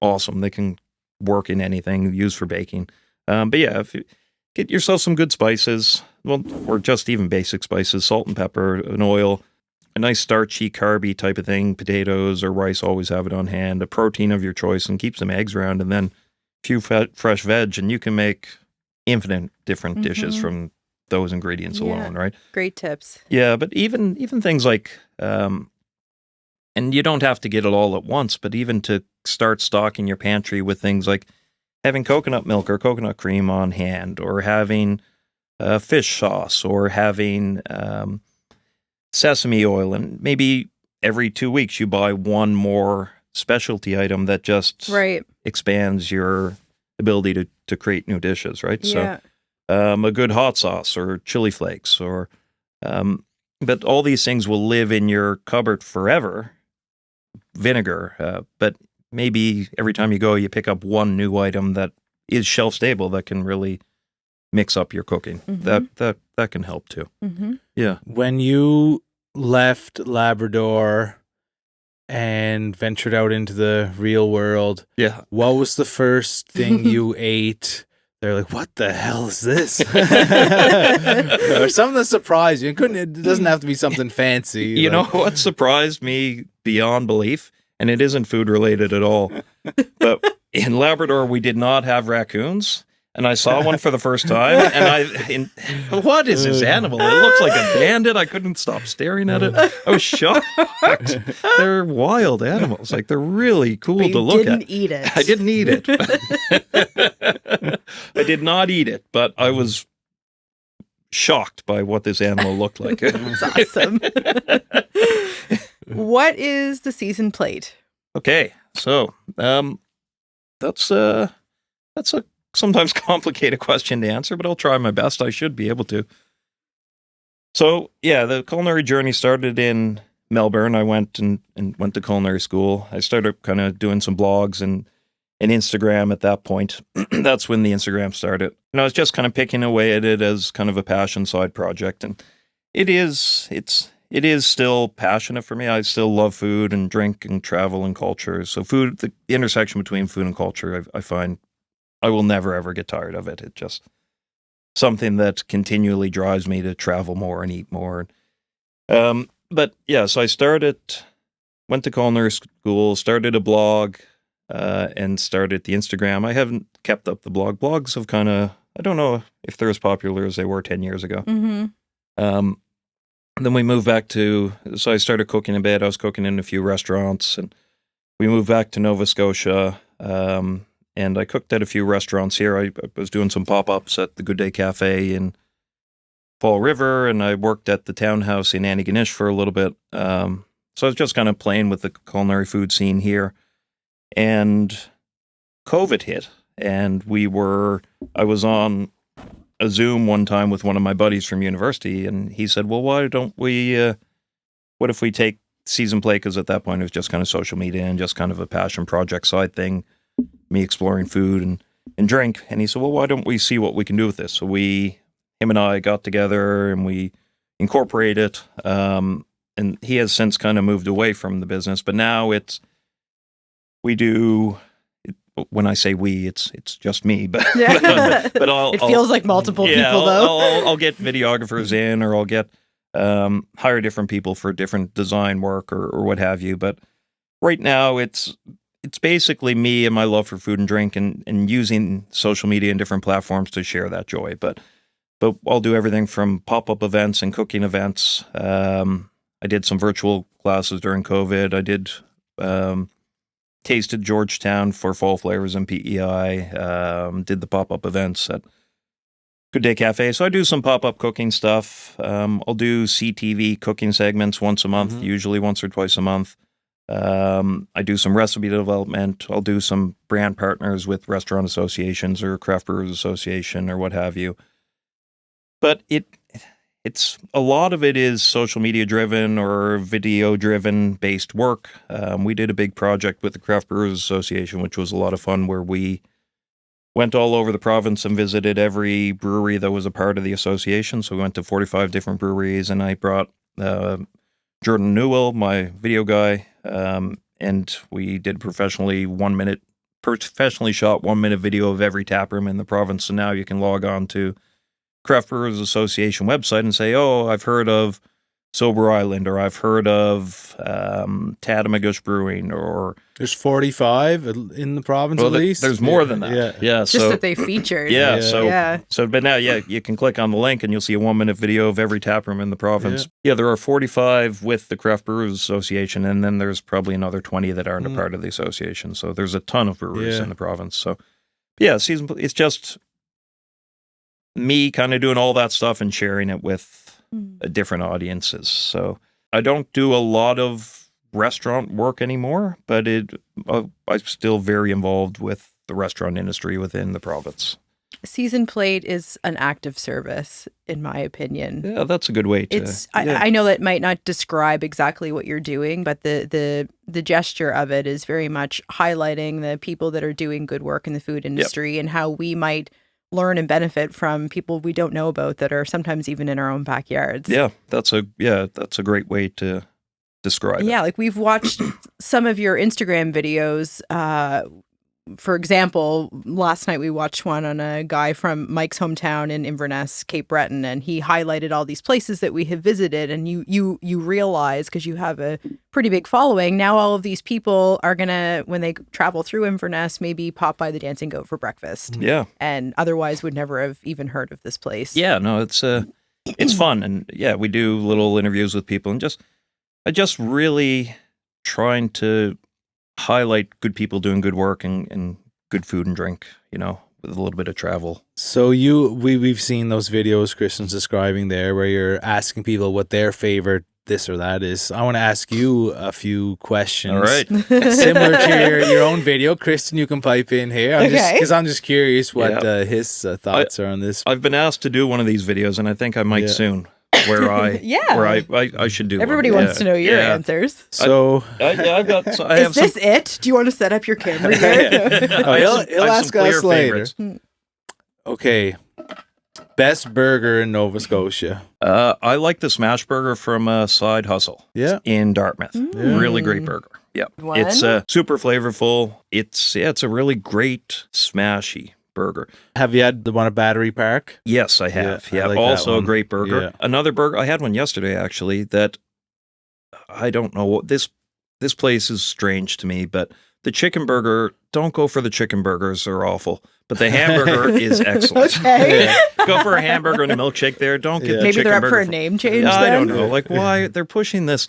awesome. They can work in anything, used for baking. But yeah, if you get yourself some good spices, well, or just even basic spices, salt and pepper, an oil, a nice starchy, carby type of thing, potatoes or rice, always have it on hand, a protein of your choice, and keep some eggs around, and then a few fresh veg, and you can make infinite different dishes from those ingredients alone, right? Great tips. Yeah, but even things like, and you don't have to get it all at once, but even to start stocking your pantry with things like having coconut milk or coconut cream on hand, or having fish sauce, or having sesame oil, and maybe every 2 weeks you buy one more specialty item that just expands your ability to create new dishes, right? Yeah. So a good hot sauce or chili flakes, or but all these things will live in your cupboard forever. Vinegar, but maybe every time you go, you pick up one new item that is shelf stable that can really mix up your cooking. That can help too. Yeah. When you left Labrador and ventured out into the real world, what was the first thing you ate? They're like, what the hell is this? Or something that surprised you. It doesn't have to be something fancy. You know what surprised me beyond belief? And it isn't food related at all. But in Labrador, we did not have raccoons. And I saw one for the first time. And what is this animal? It looks like a bandit. I couldn't stop staring at it. I was shocked. They're wild animals. Like, they're really cool to look at. You didn't eat it. I didn't eat it. I did not eat it, but I was shocked by what this animal looked like. That's awesome. What is the season plate? Okay, so that's a sometimes complicated question to answer, but I'll try my best. I should be able to. So yeah, the culinary journey started in Melbourne. I went to culinary school. I started kind of doing some blogs and Instagram at that point. That's when the Instagram started. And I was just kind of picking away at it as kind of a passion side project. And it is still passionate for me. I still love food and drink and travel and culture. So food, the intersection between food and culture, I find I will never, ever get tired of it. It's just something that continually drives me to travel more and eat more. But yeah, so I went to culinary school, started a blog, and started the Instagram. I haven't kept up the blog. Blogs have kind of, I don't know if they're as popular as they were 10 years ago. then we moved back so I started cooking in bed. I was cooking in a few restaurants, and we moved back to Nova Scotia. And I cooked at a few restaurants here. I was doing some pop-ups at the Good Day Cafe in Fall River, and I worked at the Townhouse in Antigonish for a little bit. So I was just kind of playing with the culinary food scene here. And COVID hit, and I was on a Zoom one time with one of my buddies from university, and he said, well, why don't we, what if we take Season Plate? Because at that point it was just kind of social media and just kind of a passion project side thing, me exploring food and drink. And he said, well, why don't we see what we can do with this? So him and I got together and we incorporated it. And he has since kind of moved away from the business, but now when I say we, it's just me, but it feels like multiple people though. I'll get videographers in, or I'll get hire different people for different design work or what have you. But right now it's basically me and my love for food and drink, and using social media and different platforms to share that joy. But I'll do everything from pop-up events and cooking events. I did some virtual classes during COVID. I did tasted Georgetown for Fall Flavors and PEI. Did the pop-up events at Good Day Cafe. So I do some pop-up cooking stuff. I'll do CTV cooking segments once a month, usually once or twice a month. I do some recipe development. I'll do some brand partners with restaurant associations or craft brewers association or what have you. But it's a lot of it is social media driven or video driven based work. We did a big project with the Craft Brewers Association, which was a lot of fun, where we went all over the province and visited every brewery that was a part of the association. So we went to 45 different breweries, and I brought Jordan Newell, my video guy, and we did professionally shot 1 minute video of every tap room in the province. So now you can log on to Craft Brewers Association website and say, oh, I've heard of Sober Island, or I've heard of Tattamagush Brewing, or there's 45 in the province at least. There's more than that. Yeah. Just that they featured. But now, you can click on the link and you'll see a 1 minute video of every tap room in the province. Yeah, there are 45 with the Craft Brewers Association, and then there's probably another 20 that aren't a part of the association. So there's a ton of breweries in the province. So it's just me kind of doing all that stuff and sharing it with different audiences. So I don't do a lot of restaurant work anymore, but I'm still very involved with the restaurant industry within the province. Season Plate is an active service, in my opinion. Yeah, that's a good way to. I know that might not describe exactly what you're doing, but the gesture of it is very much highlighting the people that are doing good work in the food industry and how we might learn and benefit from people we don't know about that are sometimes even in our own backyards. Yeah, that's a great way to describe it. Yeah, like we've watched some of your Instagram videos. For example, last night we watched one on a guy from Mike's hometown in Inverness, Cape Breton, and he highlighted all these places that we have visited. And you realize, because you have a pretty big following, now all of these people are gonna, when they travel through Inverness, maybe pop by the Dancing Goat for breakfast. Yeah, and otherwise would never have even heard of this place. Yeah, no, it's fun, and we do little interviews with people, and I just really trying to highlight good people doing good work and good food and drink, with a little bit of travel. So we've seen those videos Kristen's describing there, where you're asking people what their favorite this or that is. I want to ask you a few questions. All right. Similar to your own video. Kristen, you can pipe in here. Because I'm just curious what his thoughts are on this. I've been asked to do one of these videos, and I think I might soon. Where I should do. Everybody wants to know your answers. So I've got. Is this it? Do you want to set up your camera here? He'll ask us later. Okay, best burger in Nova Scotia. I like the smash burger from Side Hustle. Yeah, in Dartmouth. Really great burger. Yeah, it's super flavorful. It's a really great smashy burger. Have you had the one at Battery Park? Yes, I have. Yeah, like also a great burger. Yeah. Another burger, I had one yesterday actually that I don't know. This place is strange to me, but the chicken burger, don't go for the chicken burgers. They're awful. But the hamburger is excellent. Okay. Go for a hamburger and a milkshake there. Don't get the Maybe chicken they're up burger. for a name change then? I don't know. Like, why? They're pushing this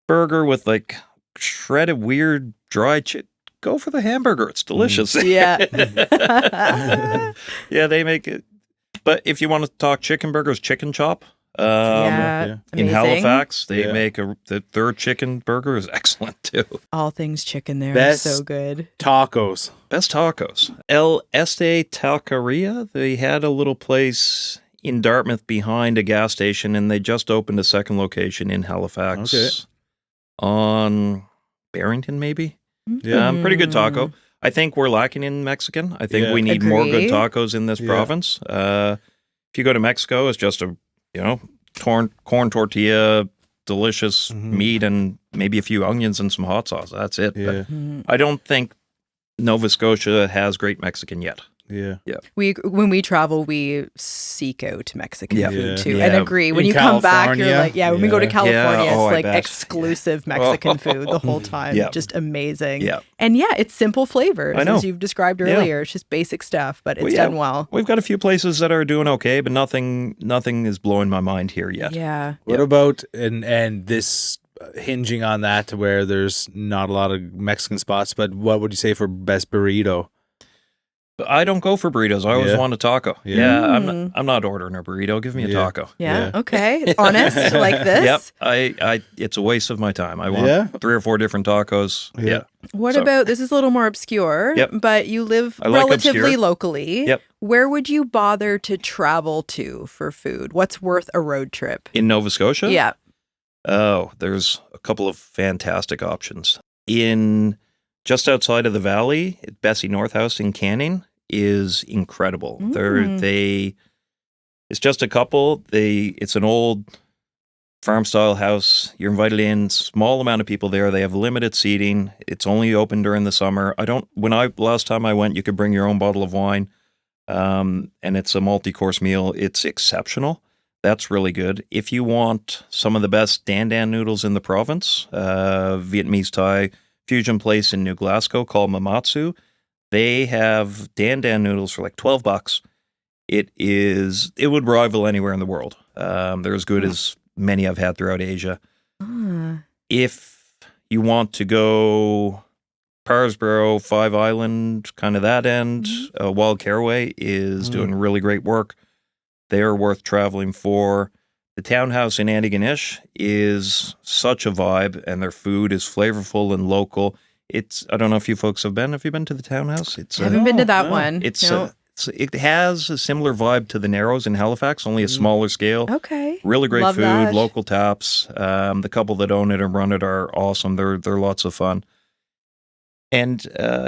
burger with, like, shredded, weird, dry chicken. Go for the hamburger. It's delicious. Yeah. Yeah, they make it. But if you want to talk chicken burgers, Chicken Chop. In Amazing. Halifax, they make their chicken burger is excellent too. All things chicken there. Best So good. Tacos. Best tacos. El Este Taqueria. They had a little place in Dartmouth behind a gas station, and they just opened a second location in Halifax. Okay. On Barrington, maybe. Yeah. Pretty good taco. I think we're lacking in Mexican. I think we need more good tacos in this province. If you go to Mexico, it's just a corn tortilla, delicious meat, and maybe a few onions and some hot sauce. That's it. Yeah. But I don't think Nova Scotia has great Mexican yet. Yeah. When we travel, we seek out Mexican food too, Yeah. and agree. When In you come back, you're California? like, when we go to California, Yeah. Oh, it's I like bet. exclusive Mexican food the whole time. Yeah. Just amazing. Yeah. And it's simple flavors, I know. as you've described earlier. It's just basic stuff, but it's done well. We've got a few places that are doing okay, but nothing is blowing my mind here yet. Yeah. What about and this hinging on that to where there's not a lot of Mexican spots, but what would you say for best burrito? I don't go for burritos. I always want a taco. Yeah. I'm not ordering a burrito. Give me a taco. Yeah. Okay. Honest like this. Yep. I it's a waste of my time. I want 3 or 4 different tacos. Yeah. What about, this is a little more obscure, but you live relatively obscure. locally. Yep. Where would you bother to travel to for food? What's worth a road trip? In Nova Scotia? Yeah. Oh, there's a couple of fantastic options. Just outside of the valley, Bessie Northhouse in Canning is incredible. It's just a couple. It's an old farm style house. You're invited in, small amount of people there. They have limited seating. It's only open during the summer. Last time I went, you could bring your own bottle of wine. And it's a multi-course meal. It's exceptional. That's really good. If you want some of the best Dan Dan noodles in the province, Vietnamese Thai fusion place in New Glasgow called Mamatsu, they have Dan Dan noodles for like $12. It would rival anywhere in the world. They're as good as many I've had throughout Asia. If you want to go Parsborough, Five Island, kind of that end, Wild Caraway is doing really great work. They're worth traveling for. The Townhouse in Antigonish is such a vibe, and their food is flavorful and local. I don't know if you folks have been. Have you been to the Townhouse? I haven't been to that one. It has a similar vibe to the Narrows in Halifax, only a smaller scale. Okay. Really great Love food, that. local taps. The couple that own it and run it are awesome. They're lots of fun. And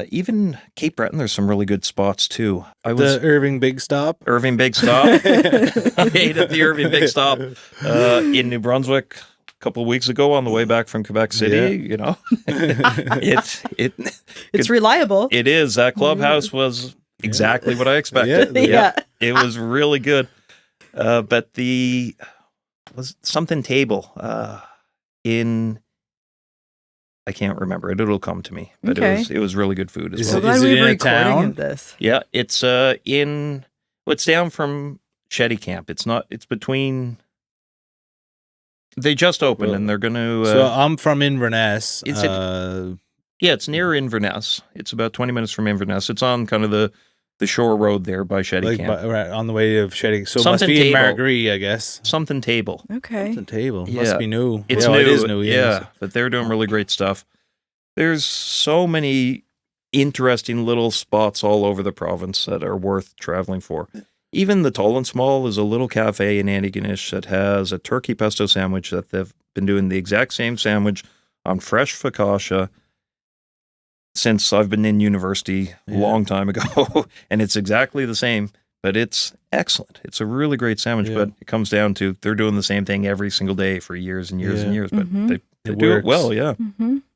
even Cape Breton, there's some really good spots too. The Irving Big Stop. Irving Big Stop. I ate at the Irving Big Stop in New Brunswick a couple of weeks ago on the way back from Quebec City. It's reliable. It is. That clubhouse was exactly what I expected. It was really good. But was something table in. I can't remember it. It'll come to me. But it was really good food as well. So glad Is it we in were a recording town? this. Yeah, it's it's down from Shetty Camp. It's between. They just opened and they're going to. So I'm from Inverness. It's near Inverness. It's about 20 minutes from Inverness. It's on kind of the shore road there by Shetty Camp. Right on the way of Shetty. So it must Something be in table. Margree, I guess. Something table. Okay. Something table. Yeah. Must be new. It's Yeah, new. It is new. Yeah, but they're doing really great stuff. There's so many interesting little spots all over the province that are worth traveling for. Even the Tall and Small is a little cafe in Antigonish that has a turkey pesto sandwich that they've been doing the exact same sandwich on fresh focaccia since I've been in university a long time ago. And it's exactly the same, but it's excellent. It's a really great sandwich, but it comes down to they're doing the same thing every single day for years and years and years, but they do it well,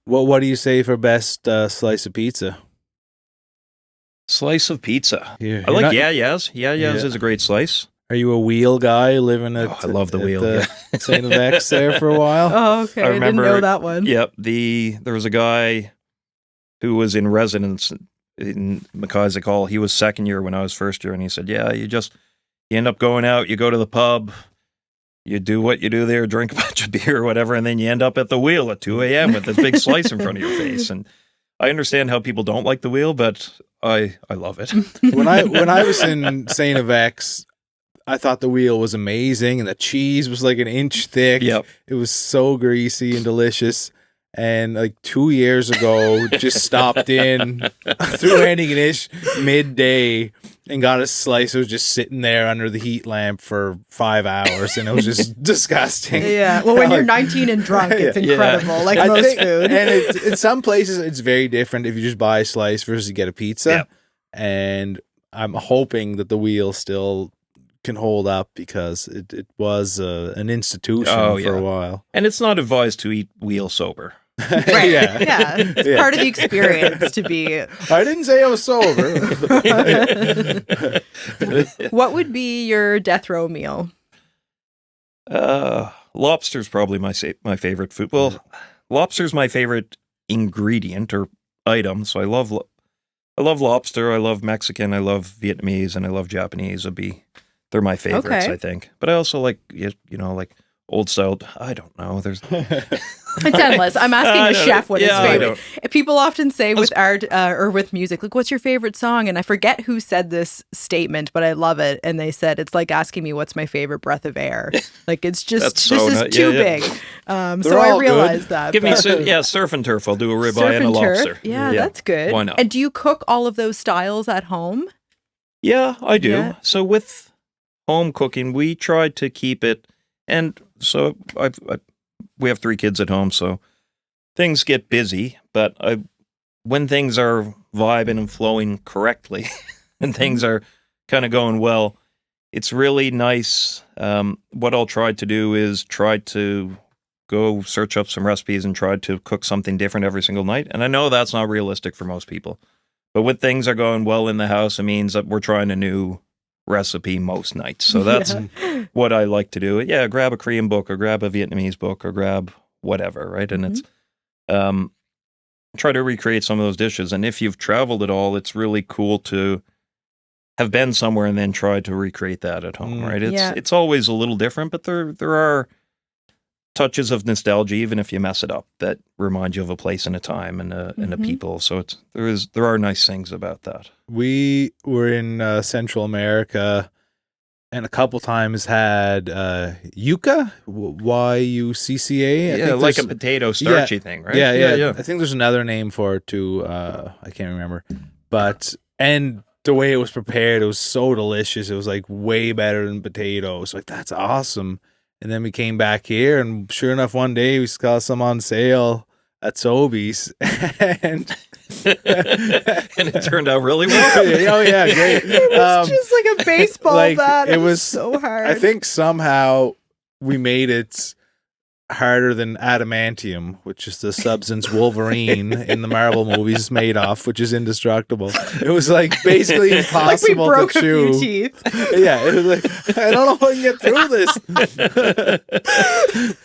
What do you say for best slice of pizza? Slice of pizza. You're I like not- Yayas. Yayas is a great slice. Are you a wheel guy living at I love the wheel. St. Vex there for a while? Oh, okay. I didn't remember- know that one. Yep. There was a guy who was in residence in McIsaac Hall. He was second year when I was first year, and he said, "Yeah, you end up going out, you go to the pub, you do what you do there, drink a bunch of beer or whatever, and then you end up at the wheel at 2 a.m. with this big slice in front of your face." And I understand how people don't like the wheel, but I love it. When I was in St. Avex, I thought the wheel was amazing, and the cheese was like an inch thick. Yep. It was so greasy and delicious. And like 2 years ago, just stopped in through Antigonish midday and got a slice. It was just sitting there under the heat lamp for 5 hours, and it was just disgusting. Yeah. Well, when you're 19 and drunk, it's incredible. Like most food. And in some places, it's very different if you just buy a slice versus you get a pizza. Yep. And I'm hoping that the wheel still can hold up, because it was an institution for a while. And it's not advised to eat wheel sober. Right. Yeah. It's part of the experience to be. I didn't say I was sober. What would be your death row meal? Lobster's probably my favorite food. Well, lobster's my favorite ingredient or item. So I love lobster. I love Mexican. I love Vietnamese, and I love Japanese. They're my favorites, I think. But I also like, like old style. I don't know. There's. It's endless. I'm asking the chef what his favorite. People often say with art or with music, like, "What's your favorite song?" And I forget who said this statement, but I love it. And they said it's like asking me what's my favorite breath of air. Like, it's just too big. So I realized that. Give me surf and turf. I'll do a ribeye and a lobster. Yeah, that's good. Why not? And do you cook all of those styles at home? Yeah, I do. Yeah. So with home cooking, we try to keep it, and so we have 3 kids at home, so things get busy, but when things are vibing and flowing correctly and things are kind of going well, it's really nice. What I'll try to do is try to go search up some recipes and try to cook something different every single night. And I know that's not realistic for most people, but when things are going well in the house, it means that we're trying a new recipe most nights. So that's what I like to do. Yeah, grab a Korean book or grab a Vietnamese book or grab whatever, right? And it's try to recreate some of those dishes. And if you've traveled at all, it's really cool to have been somewhere and then try to recreate that at home, right? It's always a little different, but there are touches of nostalgia, even if you mess it up, that remind you of a place and a time and a people. So there are nice things about that. We were in Central America and a couple times had yucca, Y-U-C-C-A. Yeah, like a potato starchy thing, right? Yeah. I think there's another name for it too. I can't remember. And the way it was prepared, it was so delicious. It was like way better than potatoes. Like, that's awesome. And then we came back here, and sure enough, one day we saw some on sale at Sobeys, and it turned out really well. Oh yeah, great! It was just like a baseball bat. It was so hard. I think somehow we made it harder than adamantium, which is the substance Wolverine in the Marvel movies is made off, which is indestructible. It was like basically impossible like we broke to chew. A few teeth. Yeah, it was like, I don't know if I can get through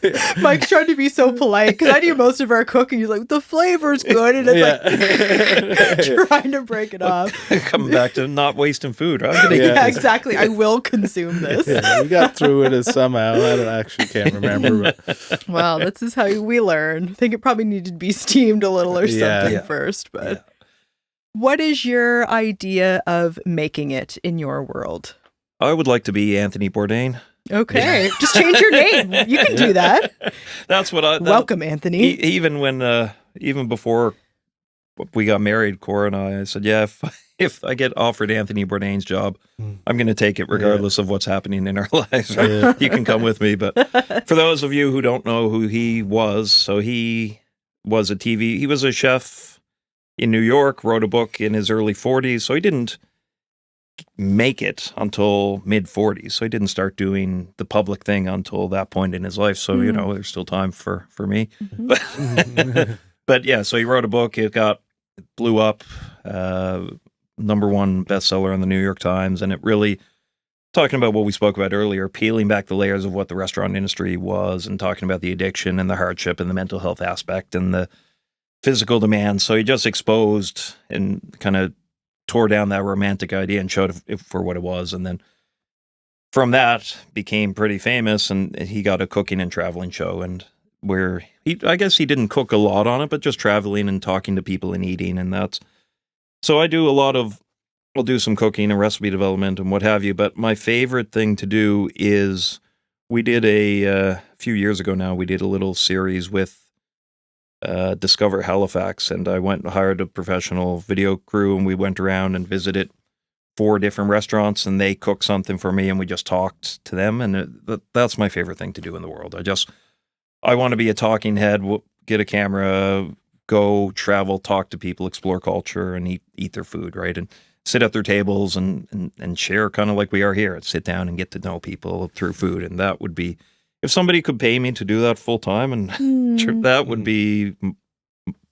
this. Mike's trying to be so polite because I do most of our cooking. He's like, the flavor's good, and it's like trying to break it off. Coming back to not wasting food, right? Yeah, exactly. I will consume this. Yeah, we got through it somehow. I can't remember. But. Well, this is how we learn. I think it probably needed to be steamed a little or something first. But what is your idea of making it in your world? I would like to be Anthony Bourdain. Okay, just change your name. You can do that. That's what I... Welcome, Anthony. Even before we got married, Cora and I said, if I get offered Anthony Bourdain's job, I'm going to take it regardless of what's happening in our lives. Right? Yeah. You can come with me. But for those of you who don't know who he was, so he was he was a chef in New York, wrote a book in his early 40s. So he didn't make it until mid 40s. So he didn't start doing the public thing until that point in his life. So, there's still time for me. But yeah, so he wrote a book. It blew up. #1 bestseller on the New York Times, and it really talking about what we spoke about earlier, peeling back the layers of what the restaurant industry was, and talking about the addiction and the hardship and the mental health aspect and the physical demands. So he just exposed and kind of tore down that romantic idea and showed it for what it was. And then from that became pretty famous, and he got a cooking and traveling show, and where I guess he didn't cook a lot on it, but just traveling and talking to people and eating. And that's, so I do I'll do some cooking and recipe development and what have you. But my favorite thing to do is we did a few years ago now, we did a little series with Discover Halifax, and I went and hired a professional video crew, and we went around and visited 4 different restaurants, and they cooked something for me, and we just talked to them. And that's my favorite thing to do in the world. I want to be a talking head, get a camera, go travel, talk to people, explore culture, and eat their food, right? And sit at their tables and share, kind of like we are here. Sit down and get to know people through food. And that would be, if somebody could pay me to do that full time, and that would be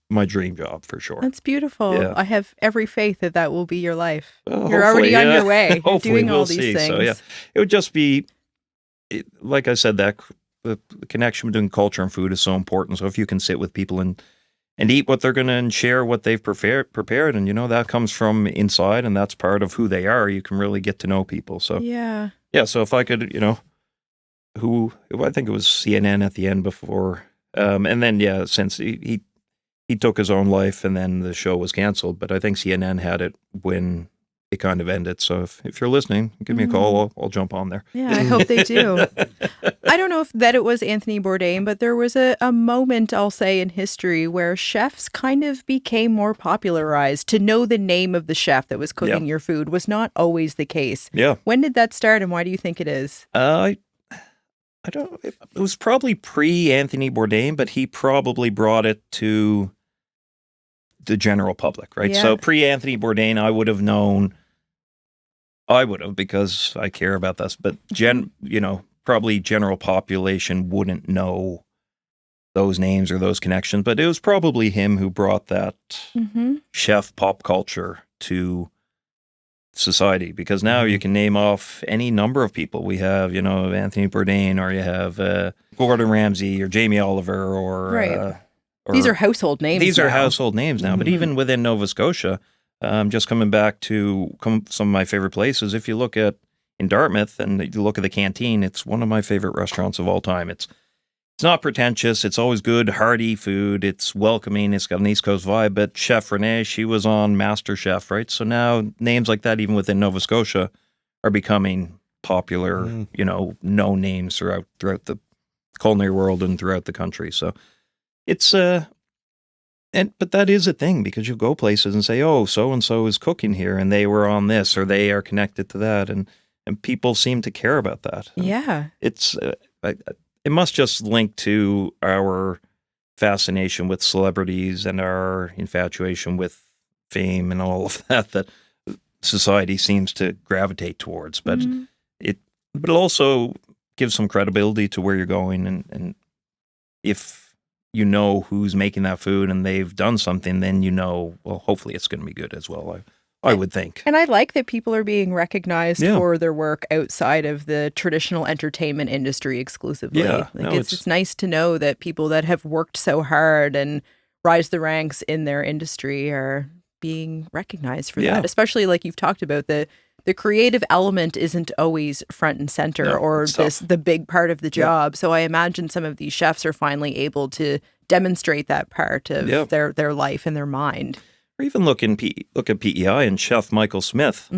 my dream job for sure. That's beautiful. Yeah. I have every faith that will be your life. You're already on your way. You're doing all these things. So, yeah, it would just be, like I said, that the connection between culture and food is so important. So if you can sit with people and eat what they're going to, and share what they've prepared, and that comes from inside, and that's part of who they are, you can really get to know people. So yeah. So if I could, I think it was CNN at the end before, and then since he took his own life, and then the show was canceled, but I think CNN had it when it kind of ended. So if you're listening, give me a call. I'll jump on there. Yeah, I hope they do. I don't know if that it was Anthony Bourdain, but there was a moment, I'll say, in history where chefs kind of became more popularized. To know the name of the chef that was cooking your food was not always the case. Yeah. When did that start, and why do you think it is? I don't. It was probably pre-Anthony Bourdain, but he probably brought it to the general public, right? Yeah. So pre-Anthony Bourdain, I would have, because I care about this, but probably general population wouldn't know those names or those connections. But it was probably him who brought that chef pop culture to society, because now you can name off any number of people. We have, Anthony Bourdain, or you have Gordon Ramsay, or Jamie Oliver, or right. These are household names. These are household names now. But even within Nova Scotia, just coming back to some of my favorite places, if you look at in Dartmouth and you look at the Canteen, it's one of my favorite restaurants of all time. It's not pretentious. It's always good, hearty food. It's welcoming. It's got an East Coast vibe. But Chef Renee, she was on MasterChef, right? So now names like that, even within Nova Scotia, are becoming popular, known names throughout the culinary world and throughout the country. So it's but that is a thing, because you go places and say, oh, so and so is cooking here, and they were on this, or they are connected to that, and people seem to care about that. Yeah, it's it must just link to our fascination with celebrities and our infatuation with fame and all of that society seems to gravitate towards. But but it also gives some credibility to where you're going, and if you know who's making that food and they've done something, then well, hopefully it's going to be good as well, I would think. And I like that people are being recognized for their work outside of the traditional entertainment industry exclusively. Yeah, it's nice to know that people that have worked so hard and rise the ranks in their industry are being recognized for that. Especially like you've talked about, the creative element isn't always front and center or the big part of the job. So I imagine some of these chefs are finally able to demonstrate that part of their life and their mind. Or even look at PEI and Chef Michael Smith.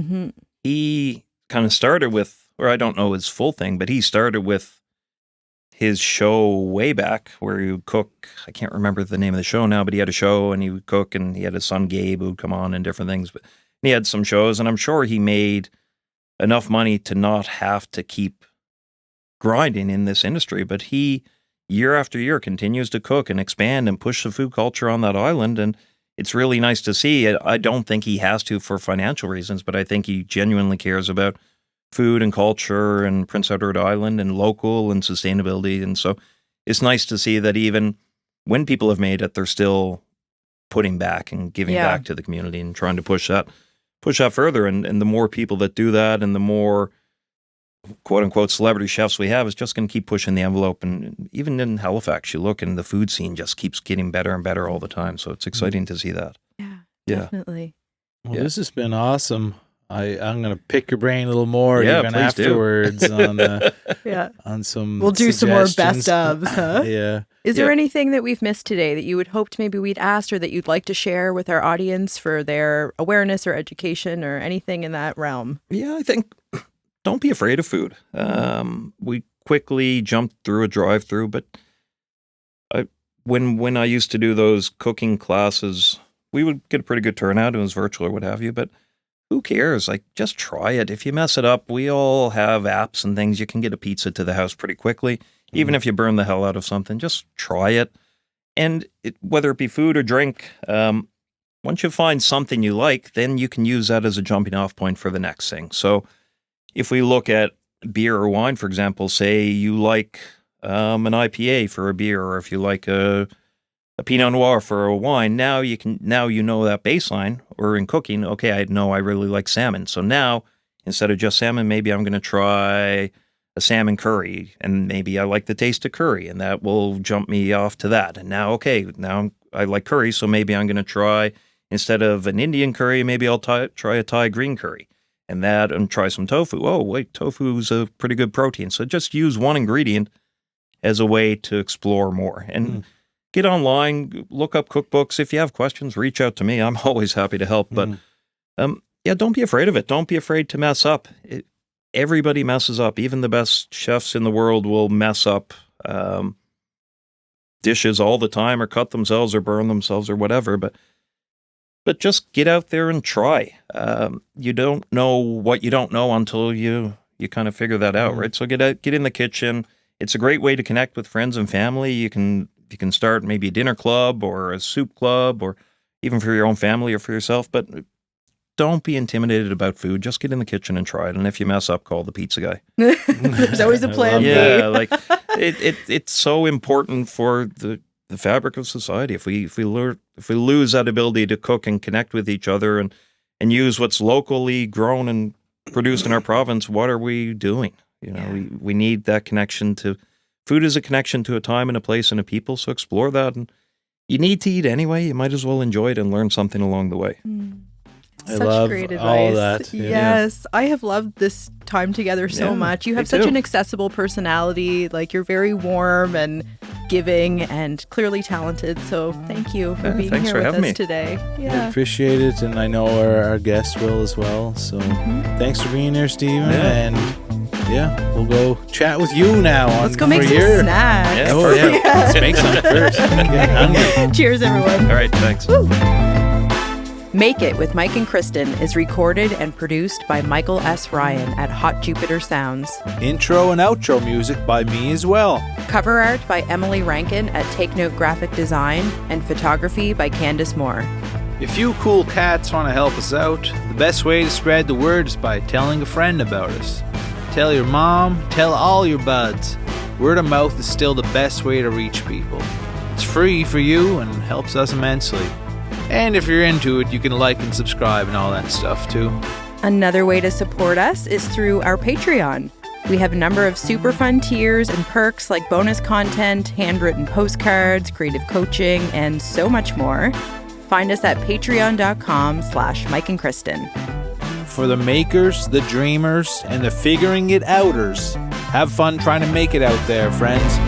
He kind of started with, or I don't know his full thing, but he started with his show way back where he would cook. I can't remember the name of the show now, but he had a show and he would cook, and he had his son Gabe who would come on and different things. But he had some shows, and I'm sure he made enough money to not have to keep grinding in this industry. But he, year after year, continues to cook and expand and push the food culture on that island. And it's really nice to see. I don't think he has to for financial reasons, but I think he genuinely cares about food and culture and Prince Edward Island and local and sustainability. And so it's nice to see that even when people have made it, they're still putting back and giving back to the community and trying to push that further. And the more people that do that, and the more quote unquote celebrity chefs we have is just going to keep pushing the envelope. And even in Halifax, you look and the food scene just keeps getting better and better all the time. So it's exciting to see that. Yeah, definitely. Well, this has been awesome. I'm going to pick your brain a little more even afterwards on some We'll do some more best ofs, huh? Yeah. Is there anything that we've missed today that you would hoped maybe we'd asked or that you'd like to share with our audience for their awareness or education or anything in that realm? Yeah, I think don't be afraid of food. We quickly jumped through a drive-through, but when I used to do those cooking classes, we would get a pretty good turnout. It was virtual or what have you, but who cares? Like, just try it. If you mess it up, we all have apps and things. You can get a pizza to the house pretty quickly. Even if you burn the hell out of something, just try it. And whether it be food or drink, once you find something you like, then you can use that as a jumping off point for the next thing. So if we look at beer or wine, for example, say you like an IPA for a beer, or if you like a Pinot Noir for a wine, now you know that baseline. Or in cooking, okay, I know I really like salmon. So now, instead of just salmon, maybe I'm going to try a salmon curry, and maybe I like the taste of curry, and that will jump me off to that. And now, okay, now I like curry, so maybe I'm going to try, instead of an Indian curry, maybe I'll try a Thai green curry, and try some tofu. Oh, wait, tofu is a pretty good protein. So just use one ingredient as a way to explore more. And get online, look up cookbooks. If you have questions, reach out to me. I'm always happy to help. But don't be afraid of it. Don't be afraid to mess up. Everybody messes up. Even the best chefs in the world will mess up dishes all the time, or cut themselves, or burn themselves, or whatever. But just get out there and try. You don't know what you don't know until you kind of figure that out, right? So get in the kitchen. It's a great way to connect with friends and family. You can start maybe a dinner club or a soup club, or even for your own family or for yourself. But don't be intimidated about food. Just get in the kitchen and try it. And if you mess up, call the pizza guy. There's always a plan B. Yeah, like it's so important for the fabric of society. If we lose that ability to cook and connect with each other and use what's locally grown and produced in our province, what are we doing? We need that connection to. Food is a connection to a time and a place and a people, so explore that. And you need to eat anyway. You might as well enjoy it and learn something along the way. Such great advice. All that. Yes, I have loved this time together so much. You have such an accessible personality. Like, you're very warm and giving and clearly talented. So thank you for being here with us today. Yeah, I appreciate it, and I know our guests will as well. So thanks for being here, Stephen. And we'll go chat with you now. Let's go make some snacks. Let's make some first. Cheers, everyone. All right, thanks. Woo. Make It with Mike and Kristen is recorded and produced by Michael S. Ryan at Hot Jupiter Sounds. Intro and outro music by me as well. Cover art by Emily Rankin at Take Note Graphic Design, and photography by Candace Moore. If you cool cats want to help us out, the best way to spread the word is by telling a friend about us. Tell your mom, tell all your buds. Word of mouth is still the best way to reach people. It's free for you and helps us immensely. And if you're into it, you can like and subscribe and all that stuff too. Another way to support us is through our Patreon. We have a number of super fun tiers and perks like bonus content, handwritten postcards, creative coaching, and so much more. Find us at patreon.com/Mike and Kristen. For the makers, the dreamers, and the figuring it outers, have fun trying to make it out there, friends.